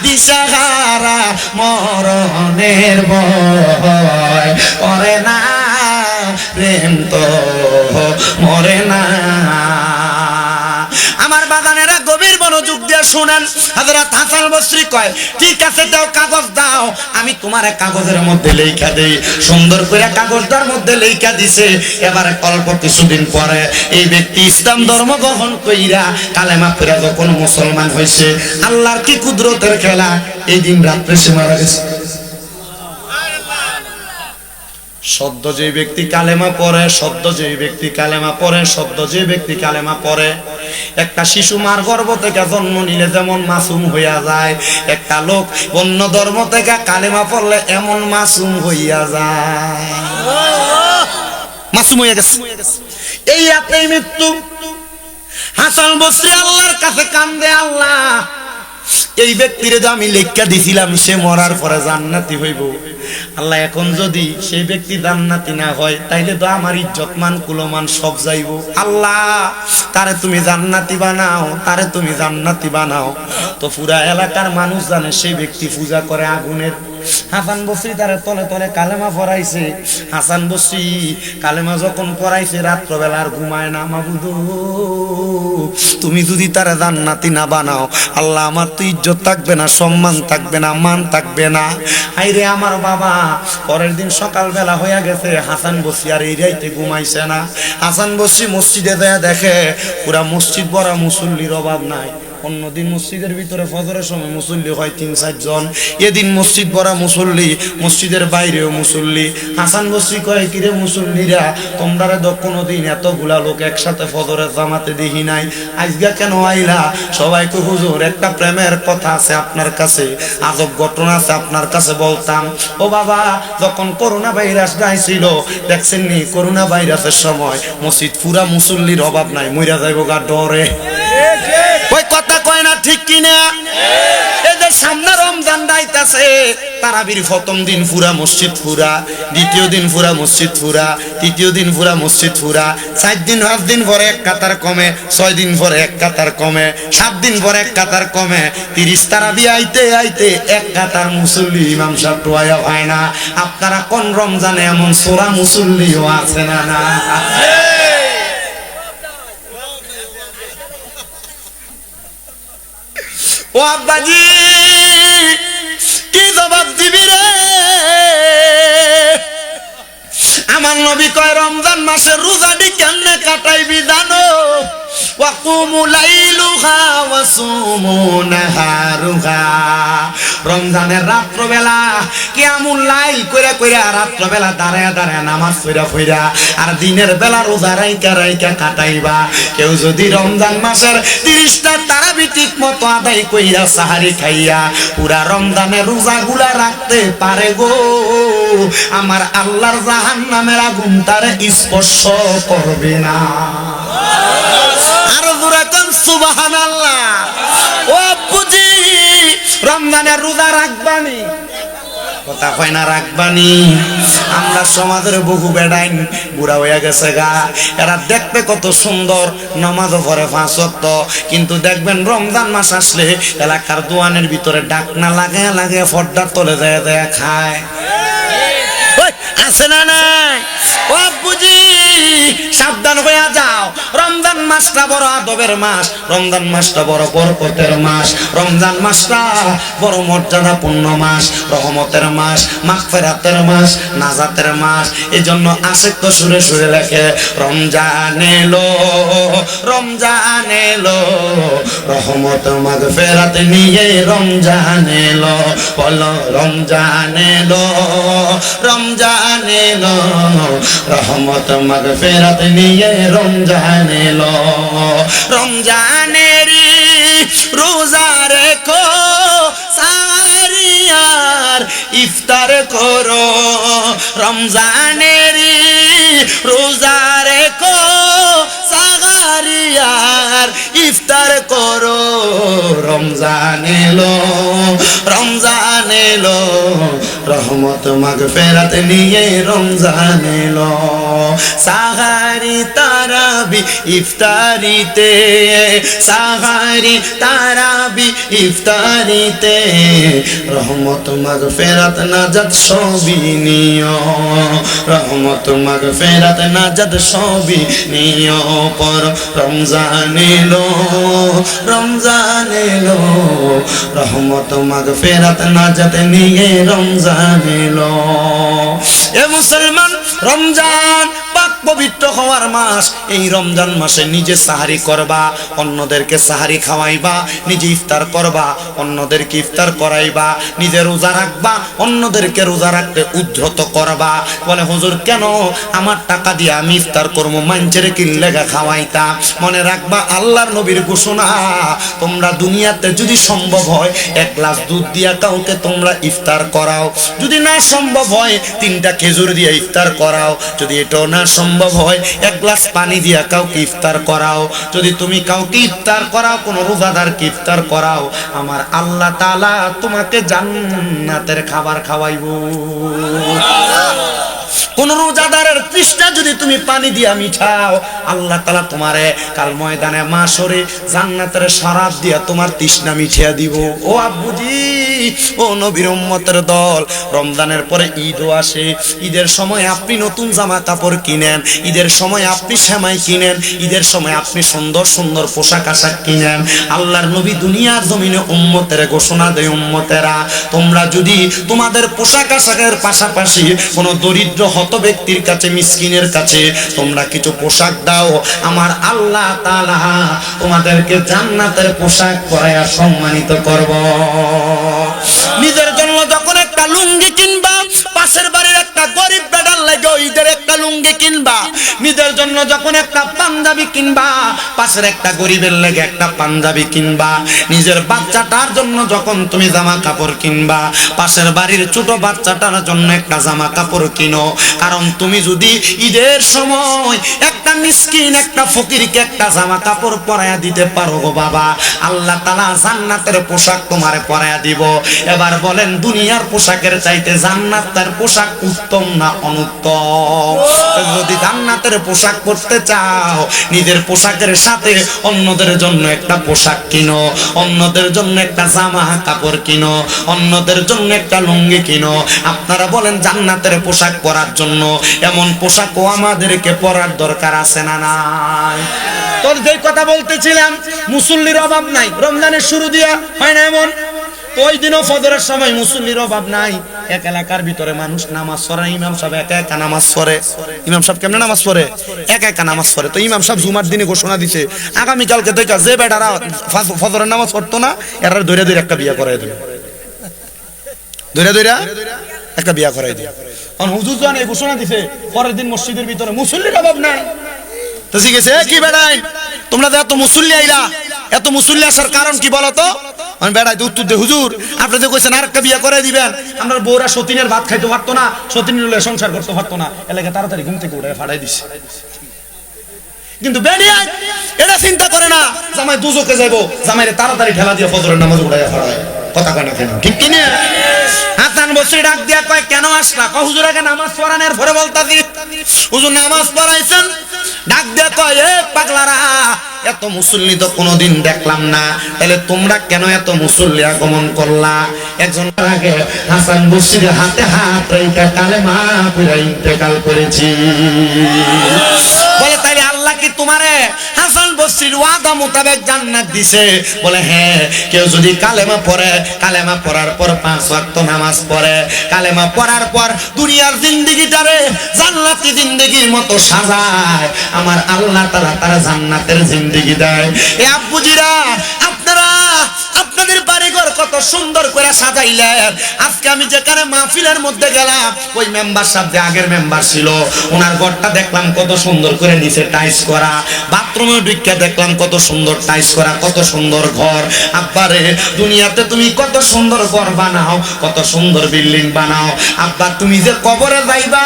দিশাহারা মরণের ভয় করে না, প্রেম তো মরে না। আমার বাগানেরা গভীর মনোযোগ দিয়ে শুনেন। হযরত হাসান বসরি কয় ঠিক আছে দাও কাগজ দাও, আমি তোমার কাগজের মধ্যে লেখা দেই। সুন্দর করে কাগজটার মধ্যে লেখা দিছে। এবারে অল্প কিছুদিন পরে এই ব্যক্তি ইসলাম ধর্ম গ্রহণ কইরা কালেমা পড়ে যখন মুসলমান হইছে, আল্লাহর কি কুদরতের খেলা, এই দিন রাত্রে সে মারা গেছে। সদ্য যে ব্যক্তি কালেমা পড়ে, সদ্য যে ব্যক্তি কালেমা পড়ে, সদ্য যে ব্যক্তি কালেমা পড়ে, একটা শিশু মার গর্ভ থেকে জন্ম নিলে যেমন মাসুম হইয়া যায়, একটা লোক অন্য ধর্ম থেকে কালেমা পড়লে এমন মাসুম হইয়া যায়, মাসুম হইয়া গেছে। এই রাতেই মৃত্যু। হাসান বসরি আল্লাহর কাছে কান্দে, আল্লাহ এই ব্যক্তিরে যে আমি লেখা দিছিলাম সে মরার পরে জান্নাতি হইব, আল্লাহ এখন যদি সেই ব্যক্তি জান্নাতি না হয় তাইলে তো আমার ইজ্জত মান কুলমান সব যাইব। আল্লাহ তারে তুমি জান্নাতি বানাও, তারে তুমি জান্নাতি বানাও। তো পুরা এলাকার মানুষ জানে সেই ব্যক্তি পূজা করে আগুনের। হাসান বসরি তারে তলে তলে কালেমা পড়াইছে। হাসান বসরি কালেমা যখন পড়াইছে রাত্রবেলা আর ঘুমায় না। মাবুদ তুমি যদি তারে জান্নাতি না বানাও, আল্লাহ আমার তো ইজ্জত থাকবে না, সম্মান থাকবে না, মান থাকবে না। আইরে আমার বাবা, পরের দিন সকালবেলা হইয়া গেছে, হাসান বসরি আর এই রাইতে ঘুমাইছে না। হাসান বসরি মসজিদে যায়, দেখে পুরা মসজিদ ভরা মুসল্লির অভাব নাই। অন্যদিন মসজিদের ভিতরে ফজরের সময় মুসল্লি হয় 3-4 জন, এদিন মসজিদ ভরা মুসল্লি, মসজিদের বাইরেও মুসল্লি। হাসান বসরি কয় কিরে মুসল্লিরা, তোমরা তো কোনোদিন এতগুলা লোক একসাথে ফজরের জামাতে দেখি নাই, আজকে কেন আইলা? সবাইকে হুজুর একটা প্রেমের কথা আছে আপনার কাছে, আজব ঘটনা আছে আপনার কাছে বলতাম। ও বাবা, যখন করোনা ভাইরাস গাইছিল দেখছেন নি, করোনা ভাইরাসের সময় মসজিদ পুরা মুসল্লির অভাব নাই, মইরা যাইব গা ডরে। ওই কথা কয় না ঠিক কিনা? এই যে সামনে রমজান আইতাছে, তারাবির প্রথম দিন পুরা মসজিদ পুরা, দ্বিতীয় দিন পুরা মসজিদ পুরা, তৃতীয় দিন পুরা মসজিদ পুরা, 4 দিন 5 দিন পরে এক কাতার কমে, 6 দিন পরে এক কাতার কমে, 7 দিন পরে এক কাতার কমে, 30 তারাবি আইতে আইতে এক কাতার মুসল্লি ইমাম সাহেব টোয়া হয় না। আপনারা কোন রমজানে এমন সোরা মুসল্লিও আছে না? না ও আব্বাজি কি জবাব দিবি রে? আমার নবী কয় রমজান মাসের রোজাটি কেমনে কাটাইবি জানো? ওয়াকুমু লাইলুহা ওয়াসুমু নাহারুহা। রমজানের রাত্রবেলা কিয়ামুল লাইল কইরা কইরা রাত্রবেলা দাঁড়ায়া দাঁড়ায়া নামাজ পড়া পড়া আর দিনের বেলা রোজা রাইকা রাইকা কাটাইবা। কেউ যদি রমজান মাসের 30টা তারাবি ঠিক মতো আদায় কইরা সাহারি খাইয়া পুরা রমজানের রোজাগুলা রাখতে পারে গো, আমার আল্লাহর জাহান্নামের আগুন তারে স্পর্শ করবে না। আর জোরে কোন সুবহানাল্লাহ। ও বুঝি রমজানের রোজা রাখবানি? কথা কয় না রাখবানি? আমরা সমাজের বহু বেড়াইন বুড়া হইয়া গেছে গা, এরা দেখবে কত সুন্দর, নামাজও পড়ে 5 ওয়াক্ত, কিন্তু দেখবেন রমজান মাস আসলে এলাকার দোয়ানের ভিতরে ডাকনা লাগে লাগে পর্দার তলে যায় যায় খায়। আছে না নাই? ও আব্বুজি সাবধান হয়ে যাও, রমজান মাসটা বড় আদবের মাস, রমজান মাসটা বড় বরকতের মাস, রমজান মাসটা বড় মর্যাদাপূর্ণ মাস, রহমতের মাস, মাগফিরাতের মাস, নাজাতের মাস। এজন্য আশিক তো সুরে সুরে লেখে রমজান এলো, রমজান এলো, রহমত মাগফিরাত নিয়ে রমজান এলো, বলো রমজান এলো, রমজান এলো, রহমত মাগফিরাত নিয়ে রমজান এলো। রমজানেরই রোজা রেখো, সারিয়ার ইফতার করো, রমজানেরই রোজা রেখো, সারিয়ার ইফতার করো। রমজান এলো, রমজান এলো, রহমত মাগফিরাত নিয়ে রমজান এলো। সাহারি তারাবি ইফতারিতে, সাহারি তারাবি ইফতারিতে, রহমত মাগফিরাত নাজাত সবই নিও, রহমত মাগফিরাত নাজাত সবই নিও। পর রমজান এলো, রমজান এলো, রহমত মাগফিরাত নাজাত নিয়ে রমজান এলো। এ মুসলমান, রমজান পাক পবিত্র হওয়ার মাস। এই রমজান মাসে নিজে সাহারি করবা, অন্যদেরকে সাহারি খাওয়াইবা, নিজে ইফতার করবা, অন্যদেরকে ইফতার করাইবা, নিজে রোজা রাখবা, অন্যদেরকে রোজা রাখতে উদ্ধত করবা। বলে হুজুর কেন আমার টাকা দিয়ে আমি ইফতার করবো, মানুষের কি লেগা খাওয়াইতা? মনে রাখবা আল্লাহর নবীর ঘোষণা, তোমরা দুনিয়াতে যদি সম্ভব হয় 1 গ্লাস দুধ দিয়া কাউকে তোমরা ইফতার করাও, যদি না সম্ভব হয় 3টা খেজুর দিয়ে ইফতার করাও, যদি এটাও না সম্ভব হয় 1 গ্লাস পানি দিয়া কাউকে ইফতার করাও। যদি তুমি কাউকে ইফতার করাও, কোন রোজাদারকে ইফতার করাও, আমার আল্লাহ তাআলা তোমাকে জান্নাতের খাবার খাওয়াইবো। কোন রোজাদারের তৃষ্ণা যদি তুমি পানি দিয়া মিঠাও, আল্লাহ তাআলা তোমারে কাল ময়দানে মাশরে জান্নাতের শরাব দিয়া তোমার তৃষ্ণা মিঠিয়ে দিব। ও আব্বুজি, ও নবীর উম্মতের দল, রমজানের পরে ঈদও আসে। ঈদের সময় আপনি নতুন জামা কাপড় কিনেন, ঈদের সময় আপনি সেমাই কিনেন, ঈদের সময় আপনি সুন্দর সুন্দর পোশাক আশাক কিনেন। আল্লাহর নবী দুনিয়ার জমিনে উম্মতের ঘোষণা দেয়, উম্মতেরা তোমরা যদি তোমাদের পোশাক আশাকের পাশাপাশি কোন দরিদ্র হত ব্যক্তির কাছে, মিসকিনের কাছে তোমরা কিছু পোশাক দাও, আমার আল্লাহ তাআলা তোমাদেরকে জান্নাতের পোশাক পরায়া সম্মানিত করব। নিজের জন্য যখন একটা লুঙ্গি কিনবা, পাশের বাড়ির একটা গরিব বেটার লাগে ঈদের একটা লুঙ্গি কিনবা। নিজের জন্য যখন একটা পাঞ্জাবি কিনবা, পাশের একটা গরিবের লাগে একটা পাঞ্জাবি কিনবা। নিজের বাচ্চাটার জন্য যখন তুমি জামা কাপড় কিনবা, পাশের বাড়ির ছোট বাচ্চাটার জন্য একটা জামা কাপড় কিনো। কারণ তুমি যদি ঈদের সময় একটা মিসকিন, একটা ফকিরকে একটা জামা কাপড় পরায়া দিতে পারো গো বাবা, আল্লাহ তাআলা জান্নাতের পোশাক তোমারে পরায়া দিব। এবার বলেন, দুনিয়ার পোশাকের চাইতে জান্নাতের পোশাক উত্তম না অনুত্তম? যদি জান্নাতের পোশাক পরতে চাও, নিজের পোশাকের সাথে অন্যদের জন্য একটা পোশাক কিনো, অন্যদের জন্য একটা জামা কাপড় কিনো, অন্যদের জন্য একটা লুঙ্গি কিনো। আপনারা বলেন, জান্নাতের পোশাক পরার জন্য এমন পোশাকও আমাদেরকে পরার দরকার আছে না নাই? তোর যে কথা বলতেছিলাম, মুসল্লির অভাব নাই, রমজানের শুরু দিয়া হয় না এমন? ওই দিনও ফজরের সময় মুসল্লির অভাব নাই। এক এলাকার ভিতরে মানুষ নামাজ পড়ে, ইমাম সাহেব একা একা নামাজ পড়ে। ইমাম সাহেব কেমনে নামাজ পড়ে? একা একা নামাজ পড়ে। তো ইমাম সাহেব জুমার দিনে ঘোষণা দিছে, আগামীকালকে থেকে যে বেটারা ফজরের নামাজ পড়তো না, এরা ধরে ধরে একটা বিয়ে করাই দেবে, ধরে ধরে একটা বিয়ে করাই দেবে। কারণ হুজুর জান এই ঘোষণা দিছে, পরের দিন মসজিদের ভিতরে মুসল্লির অভাব নাই। তো ঠিক আছে, কি বেড়াই তোমরা এত মুসল্লি আইলা, এত মুসল্লি আসার কারণ কি বলো তো? আমি বেড়াই উত্তর দে, হুজুর আপনি যে কইছেন আরেকটা বিয়ে করে দিবেন, আমরা বউরা সতীনের ভাত খাইতে পারতো না, সতীনের হলে সংসার করতে পারতো না, এলাকা তাড়াতাড়ি ঘুম থেকে উঠে ফাড়াই দিছে। কিন্তু বেড়িয়া এটা চিন্তা করে না, জামাই দুজকে যাইবো, জামাইরে তাড়াতাড়ি ঠেলা দিয়ে ফজরের নামাজ উঠাইয়া ফাড়ায়। কথা কয় না কেন? ঠিক কি না? হাসান বসরি ডাক দিয়া কয়, কেন আসলা? কয় হুজুর আগে নামাজ পড়ানোর পরে বলতাছি। হুজুর নামাজ পড়াইছেন, ডাক দিয়া কয়, এ পাগলারা এত মুসল্লি তো কোনোদিন দেখলাম না, তাহলে তোমরা কেন এত মুসল্লি আগমন করলা? একজন আগে হাসান বসরির হাতে হাত রেখে কালেমা পড়ে ইন্তেকাল করেছি। বলে তাইলে আল্লাহ কি তোমারে হাসান বসরির ওয়াদা মোতাবেক জান্নাত দিছে? বলে হ্যাঁ, কেউ যদি কালেমা পড়ে, কালেমা পড়ার পর 5 ওয়াক্ত নামাজ পড়ে, কালেমা পড়ার পর দুনিয়ার জিন্দেগিটারে জান্নাতি জিন্দেগির মতো সাজায়, আমার আল্লাহ তাআলা তার জান্নাতের জিন্দেগি দেয়। এ আব্বুজিরা, আপনারা আপনাদের বাড়িঘর কত সুন্দর করে সাজাইলেন। আজকে আমি যেখানে মাহফিলের মধ্যে গেলাম, ওই মেম্বার সাহেব যে আগের মেম্বার ছিল, ওনার ঘরটা দেখলাম কত সুন্দর করে নিচে টাইলস করা, বাথরুমে ঢুকে দেখলাম কত সুন্দর টাইলস করা, কত সুন্দর ঘর। আব্বারে, দুনিয়াতে তুমি কত সুন্দর ঘর বানাও, কত সুন্দর বিল্ডিং বানাও, আব্বা তুমি যে কবরে যাইবা,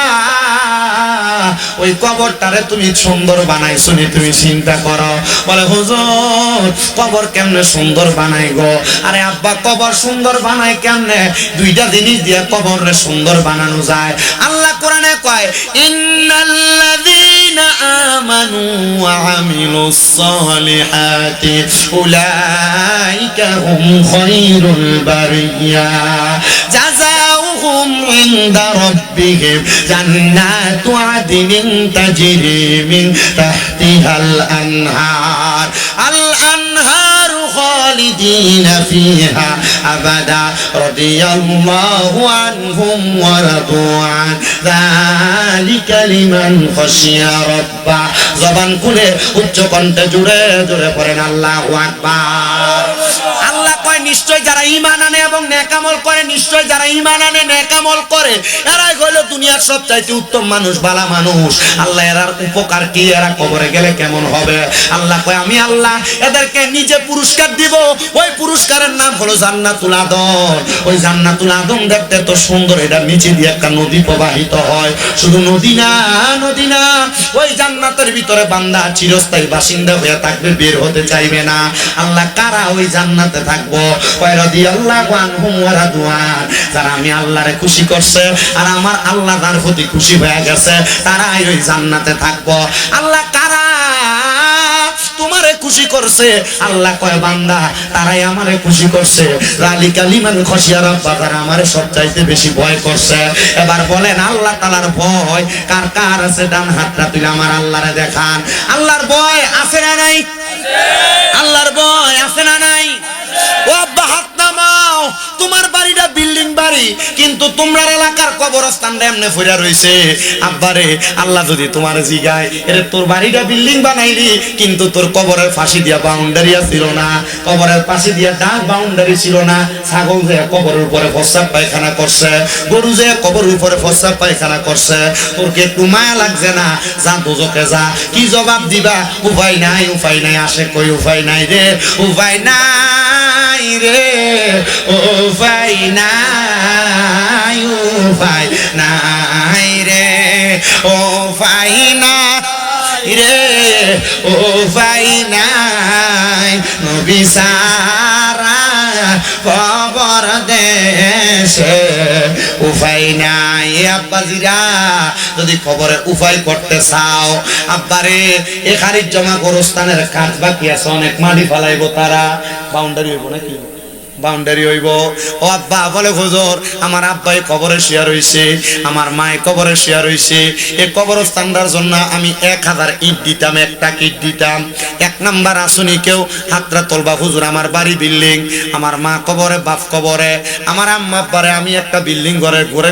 ওই কবরটারে তুমি সুন্দর বানাইছো নি, তুমি চিন্তা করো। বলে হুজুর, কবর কেমনে সুন্দর বানাই গো? আরে আব্বা, কবর সুন্দর বানাই কেমনে? দুইটা জিনিস দিয়ে কবরে সুন্দর বানানো যায়। আল্লাহ কোরআনে কয়, ইন্নাল্লাযীনা আমানু ওয়া আমিলুস সালিহাতি উলাইকা হুম খায়রুল বারিয়া জাযাউহুম ইনদা রাব্বিহিম জান্নাতু আদনিন তাজরি মিন তাহতিহাল আনহার আল আনহার খালিদিনা ফিহা আবাদা রাদিয়াল্লাহু আনহুম ওয়া রাদু আন যালিকা লিমান খাশিয়া রাব্বা। জবান খুলে উচ্চ কণ্ঠে জুড়ে জুড়ে পড়েন আল্লাহু আকবার। আল্লাহ কয়, নিশ্চয় যারা ঈমান আনে এবং নেক আমল করে, নিশ্চয় যারা ঈমান আনে নেক আমল করে, এরাই হলো দুনিয়ার সবচাইতে উত্তম মানুষ, ভালো মানুষ। আল্লাহ এরার উপকার কি? এরা কবরে গেলে কেমন হবে? আল্লাহ কয়, আমি আল্লাহ এদেরকে নিজে পুরস্কার দিব। ওই পুরস্কারের নাম হলো জান্নাতুল আদম। ওই জান্নাতুল আদম দেখতে তো সুন্দর, এটা নিচে দিয়ে একটা নদী প্রবাহিত হয়। শুধু নদী না, নদী না, ওই জান্নাতের ভিতরে বান্দা চিরস্থায়ী বাসিন্দা হয়ে থাকবে, বের হতে চাইবে না। আল্লাহ কারা ওই জান্নাতে থাকবো? রাদিয়াল্লাহু আনহুম ওয়া রাদু আন। যারা আমি আল্লাহরে খুশি করছে আর আমার আল্লাহ তার প্রতি খুশি হয়ে গেছে, তারাই ওই জান্নাতে থাকবো। আল্লাহ কারা তোমারে খুশি করছে? আল্লাহ কয়, বান্দা তারাই আমারে খুশি করছে। যালিকা লিমান খাশিয়া রাব্বা, যারা আমারে সবচাইতে বেশি ভয় করছে। এবার বলেন, আল্লাহ তাআলার ভয় কার কার আছে? ডান হাতটা তুলে আমার আল্লাহরে দেখান। আল্লাহর ভয় আছে না নাই? আল্লাহর ভয় আছে না নাই? ও আব্বা, হাত নামাও। তোমার বাড়িটা বিল্ডিং বাড়ি, কিন্তু তোমার এলাকার কবরস্থানটা এমনি ফিরা রইছে। আব্বারে, আল্লাহ যদি তোমার জিগায়, এরে তোর বাড়িটা বিল্ডিং বানাইলি, কিন্তু তোর কবরের ফাঁসি দিয়া বাউন্ডারি ছিল না, কবরের পাশে দিয়া ডাক বাউন্ডারি ছিল না। ছাগল যে কবরের উপরে প্রস্রাব পায়খানা করছে, গরু যে কবরের উপরে প্রস্রাব পায়খানা করছে, তোর কি একটু মায়া লাগছে না? যা দোজকে যা। কি জবাব দিবা? উপায় নাই, উপায় নাই। আসে কই উপায় নাই রে, উপায় নাই রে, উপায় নাই, উপায় নাই রে, উপায় নাই রে, উপায় নাই। নবী সারা কবর দেশে উপায় নাই। আব্বাজিরা, যদি খবরে উপায় করতে চাও, আব্বারে এ খারিজ জমা গোরস্থানের কাজ বাকি আছে, অনেক মাটি ফালাইব, তারা বাউন্ডারি হইব নাকি? বাউন্ডারি হইব। ও আব্বা বলে, হুজুর আমার আব্বাই কবরে শুয়া রইছে, আমার মায়ে কবরে শুয়া রইছে, এই কবরস্থানটার জন্য আমি 1000 ইট দিতাম, একটা ইট দিতাম। 1 নাম্বার আসুনি কেউ হাতরা তোলবা, হুজুর আমার বাড়ি বিল্ডিং, আমার মা কবরে, বাপ কবরে, আমার আম্মা আব্বারে আমি একটা বিল্ডিং ঘরে ঘরে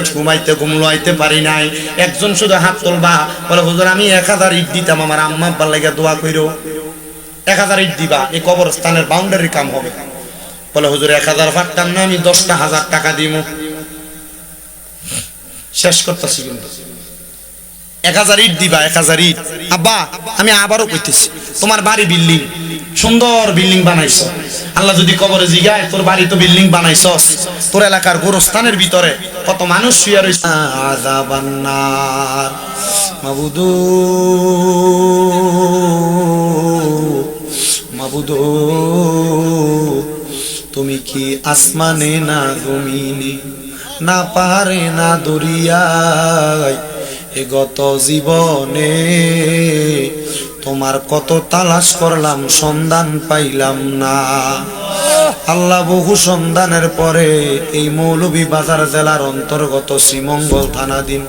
ঘুমলাইতে পারি নাই। একজন শুধু হাত তোলবা, বলে হুজুর আমি 1000 ইট দিতাম, আমার আম্মা আব্বার লাগে দোয়া কইরো। 1000 ইট দিবা, এই কবরস্থানের বাউন্ডারি কাম হবে। বলে হুজুর 1000 পারতাম না, আমি 10,000 টাকা দিব। শেষ করতেছি কিন্তু 1000 ইট দিবা, 1000 ইট। আব্বা আমি আবারও কইতেছি, তোমার বাড়ি বিল্ডিং, সুন্দর বিল্ডিং বানাইছো। আল্লাহ যদি কবরে জিগায়, তোর বাড়ি তো বিল্ডিং বানাইছস, তোর এলাকার গোরস্থানের ভিতরে কত মানুষ শুয়ে রইছে। আযাবান্নার মাবুদু মাবুদু, তুমি কি আসমানে না জমিনে, না পাহাড়ে না দরিয়ায়, এ গত জীবনে তোমার কত তালাশ করলাম, সন্ধান পাইলাম না। আল্লাহ বহু সন্ধানের পরে এই মৌলভীবাজার জেলার অন্তর্গত শ্রীমঙ্গল থানাধীন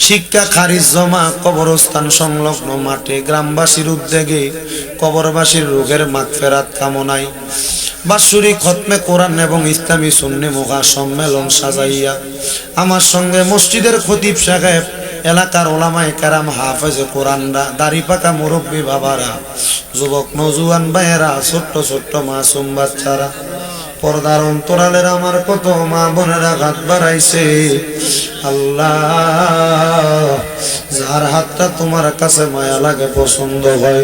শিক্ষা খারিজ জমা কবরস্থান সংলগ্ন মাঠে গ্রামবাসীর উদ্যোগে কবরবাসীর রোগের মাগফিরাত কামনায় বাৎসরিক খতমে কোরআন এবং ইসলামী সুন্নি মহা সম্মেলন সাজাইয়া আমার সঙ্গে মসজিদের খতিব সাহেব, এলাকার ওলামায়ে কেরাম, হাফেজে কোরআনরা, দাড়ি পাকা মুরব্বী বাবারা, যুবক নওজোয়ান ভাইয়েরা, ছোট্ট ছোট্ট মাসুম বাচ্চারা, পর্দার অন্তরালের আমার কত মা বোনেরা হাত বাড়াইছে। আল্লাহ, যার হাতটা তোমার কাছে মায়া লাগে, পছন্দ হয়,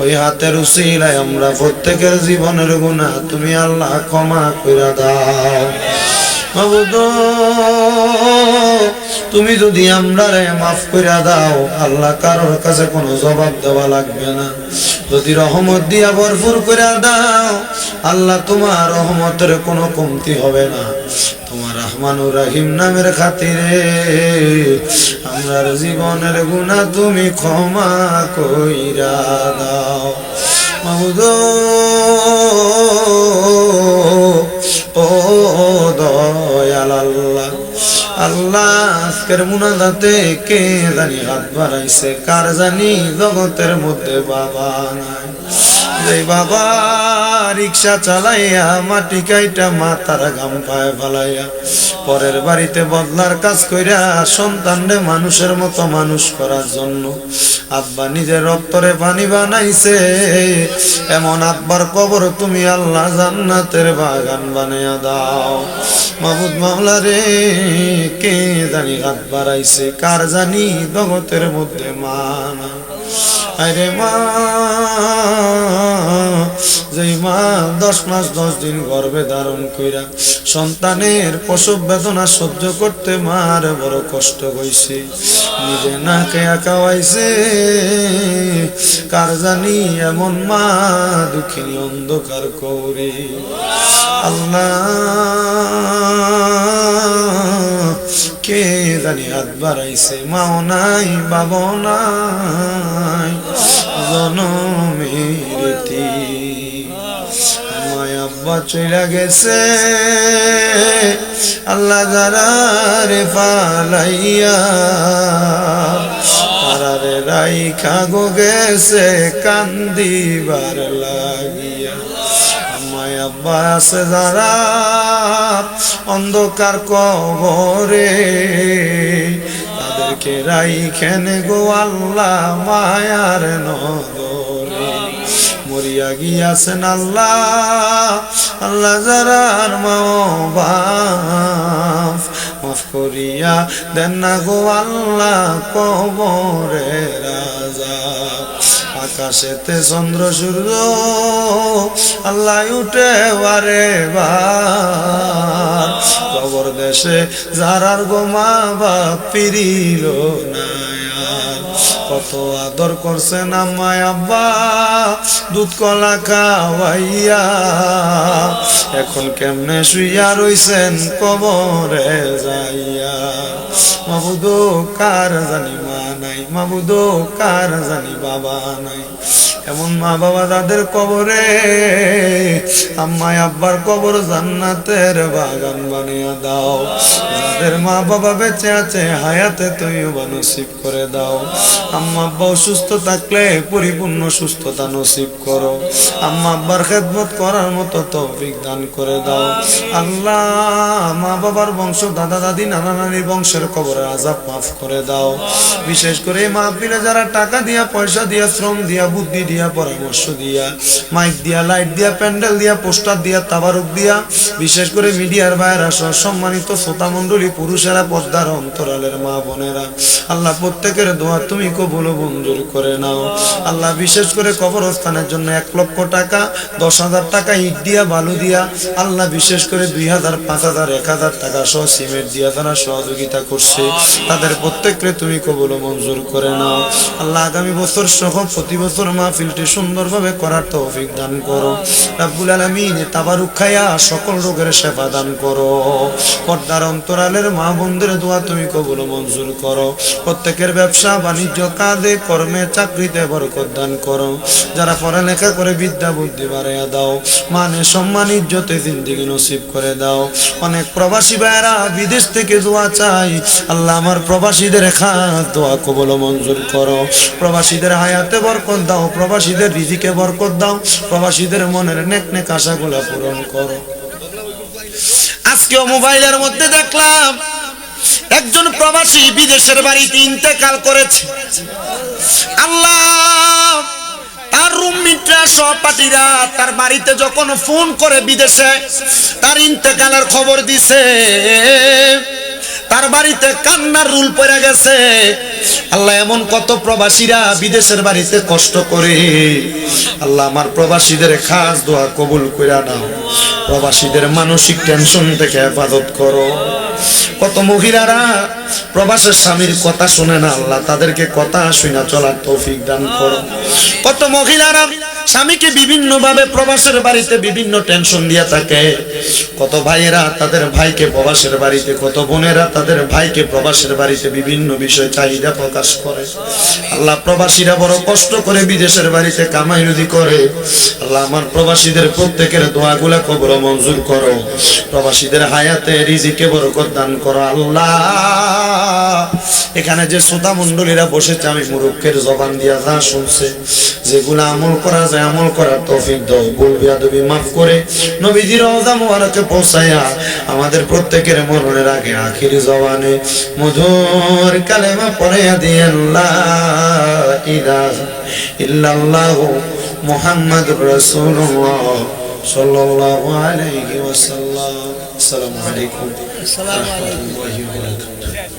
ওই হাতের উসিলায় আমরা প্রত্যেকের জীবনের গুনাহ তুমি আল্লাহ ক্ষমা কইরা দাও। মাবুদ, তুমি যদি আমরারে মাফ কইরা দাও, আল্লাহ কারোর কাছে কোনো জবাব দেওয়া লাগবে না। যদি রহমত দিয়া ভরপুর কইরা দাও, আল্লাহ তোমার রহমতের কোনো কমতি হবে না। তোমার রহমানুর রহিম নামের খাতিরে আমরার জীবনের গুনাহ তুমি ক্ষমা কইরা দাও। মাবুদ, ও দয়াল আল্লাহ, আল্লাহ আজকের মুনাজাতে কে জানি হাত বাড়াইছে, কার জানি জগতের মধ্যে বাবা নাই। যে বাবা রিক্সা চালাইয়া মাটি কাইটা মাথার ঘাম পায়ে ফেলাইয়া পরের বাড়িতে বদলার কাজ কইরা সন্তানরে মানুষের মতো মানুষ করার জন্য আব্বা নিজের রক্তরে পানি বানাইছে, এমন আব্বার কবর তুমি আল্লাহ জান্নাতের বাগান বানাইয়া দাও। মাহবুদ মাওলা রে, কে জানি হাত বাড়াইছে, কার জানি জগতের মধ্যে মানা। আরে মা, যেই মা 10 মাস 10 দিন গর্ভে ধারণ কইরা সন্তানের প্রসব বেদনা সহ্য করতে মার বড় কষ্ট হইছে, নিজে না খেয়া খাওয়াইছে, কার জানি এমন মা দুঃখিনী অন্ধকার কৌরি। আল্লাহ, কে জানি হাত বাড়াইছে, মাও নাই, বাবাও নাই, জনমের মায়া আব্বা চইলা গেছে, আল্লাহ যারা রে ফালাইয়া তারারে রাইখা গো গেছে কান্দিবার লাগিয়া। মায়া আব্বা আছে যারা অন্ধকার কবরে, তাদেরকে রাইখেন গো আল্লাহ মায়ার নগরে। মরিয়া গিয়াছেন আল্লাহ, আল্লাহ যারার মা বাপ মাফ করিয়া দেন না গো আল্লাহ কবরে রাজা। আকাশেতে চন্দ্র সূর্য আল্লাহ উঠে বারে বার, কবর দেশে যারার গো মা বাপ ফিরিল না। কত আদর করছেন আম্মায় আব্বা, দুধ কলা খাওয়াইয়া, এখন কেমনে শুইয়া রইছেন কবরে যাইয়া। মাবুদ, কার জানি মা নাই, মাবুদ কার জানি বাবা নাই, এমন মা বাবা যাদের কবরে আম্মায় আব্বার কবর জান্নাতের বাগান বানিয়ে দাও। যাদের মা বাবা বেঁচে আছে হায়াতে তৈয়বা নসিব করে দাও। আম্মা আব্বা অসুস্থ থাকলে পরিপূর্ণ সুস্থতা নসিব করো। আম্মা আব্বার খেদমত করার মতো তৌফিক দান করে দাও। আল্লাহ, মা বাবার বংশ, দাদা দাদি, নানা নানির বংশের কবরের আযাব মাফ করে দাও। বিশেষ করে মাহফিলে যারা টাকা দিয়া, পয়সা দিয়া, শ্রম দিয়া, বুদ্ধি দিয়া, পরামর্শ দিয়া, মাইক দিয়া, লাইট দিয়া, প্যান্ডেল দিয়া, পোস্টার দিয়া, তাবারুক দিয়া, বিশেষ করে মিডিয়ার ভাইয়েরা সহ সম্মানিত শ্রোতা মণ্ডলী, পুরুষেরা, পর্দার অন্তরালের মা বোনেরা, আল্লাহ প্রত্যেকের দোয়া তুমি কবুল ও মঞ্জুর করে নাও। আল্লাহ, বিশেষ করে কবরস্থানের জন্য 1 লক্ষ টাকা, 10,000 টাকা ইট দিয়া, বালু দিয়া, আল্লাহ বিশেষ করে 2,000, 5,000, 1,000 টাকা সহ সিমেন্ট দিয়া তারা সহযোগিতা করছে, তাদের প্রত্যেককে তুমি কবুল ও মঞ্জুর করে নাও। আল্লাহ, আগামী বছর সহ প্রতি বছর মাহফিলটি সুন্দরভাবে করার তৌফিক দান করো। রাব্বুল আলামিন আলামিন তাবারুক খায়া সকল রোগের শেফা দান করো। পর্দার অন্তরালের মা বোনদের দোয়া তুমি কবুল মঞ্জুর করো। প্রত্যেকের ব্যবসা বাণিজ্য কাজে কর্মে চাকরিতে বরকত দান করো। যারা পড়ালেখা করে বিদ্যা বুদ্ধি বাড়াইয়া দাও। মানে সম্মান ইজ্জতে জিন্দেগি নসিব করে দাও। অনেক প্রবাসী ভাইরা বিদেশ থেকে দোয়া চাই, আল্লাহ আমার প্রবাসীদের খাস দোয়া কবুল মঞ্জুর করো। প্রবাসীদের হায়াতে বরকত দাও, প্রবাসীদের রিজিকে বরকত দাও, প্রবাসীদের মনের নেক নেক আশাগুলো পূরণ করো। আজকেও মোবাইলের মধ্যে দেখলাম একজন প্রবাসী বিদেশের বাড়িতে ইন্তেকাল করেছে। আল্লাহ, তার রুমমেটরা সহপাঠীরা তার বাড়িতে যখন ফোন করে বিদেশে তার ইন্তেকালের খবর দিছে, তার বাড়িতে কান্নার রুল পড়ে গেছে। আল্লাহ, এমন কত প্রবাসীরা বিদেশের বাড়িতে কষ্ট করে। আল্লাহ, আমার প্রবাসীদের খাস দোয়া কবুল কইরা নাও। প্রবাসীদের মানসিক টেনশন থেকে হেফাজত করো। কত মহিলারা প্রবাসের স্বামীর কথা শুনে না, আল্লাহ তাদেরকে কথা শুনে চলার তৌফিক দান করো। কত মহিলারা স্বামীকে বিভিন্ন ভাবে প্রবাসের বাড়িতে বিভিন্ন টেনশন দিয়া থাকে। কত ভাইয়েরা তাদের ভাইকে প্রবাসের বাড়িতে, কত বোনেরা তাদের ভাইকে প্রবাসের বাড়িতে বিভিন্ন বিষয় চাহিদা প্রকাশ করে। আল্লাহ, প্রবাসীরা বড় কষ্ট করে বিদেশের বাড়িতে কামাই রুজি করে। আল্লাহ, আমার প্রবাসীদের প্রত্যেকের দোয়াগুলা কবুল মঞ্জুর করো। প্রবাসীদের হায়াতে রিজিকে বরকত দান করো। আল্লাহ, এখানে যে শ্রোতা মণ্ডলীরা বসেছে, আমি মুরুক্ষের জবান দিয়া যা শুনছে, যেগুলো আমল করা যায় আমল করার তৌফিক দাও। ভুল বিয়াদবি মাফ করে নবীজির রওজা মুবারকে পৌঁছায়া আমাদের প্রত্যেকের মরণের আগে আখিরি জবানে মধুর কালেমা পড়াইয়া দিয়েন, লা ইলাহা ইল্লাল্লাহু মুহাম্মাদুর রাসূলুল্লাহ সাল্লাল্লাহু আলাইহি ওয়াসাল্লাম। আসসালামু আলাইকুম ওয়া রাহমাতুল্লাহি ওয়া বারাকাতুহু।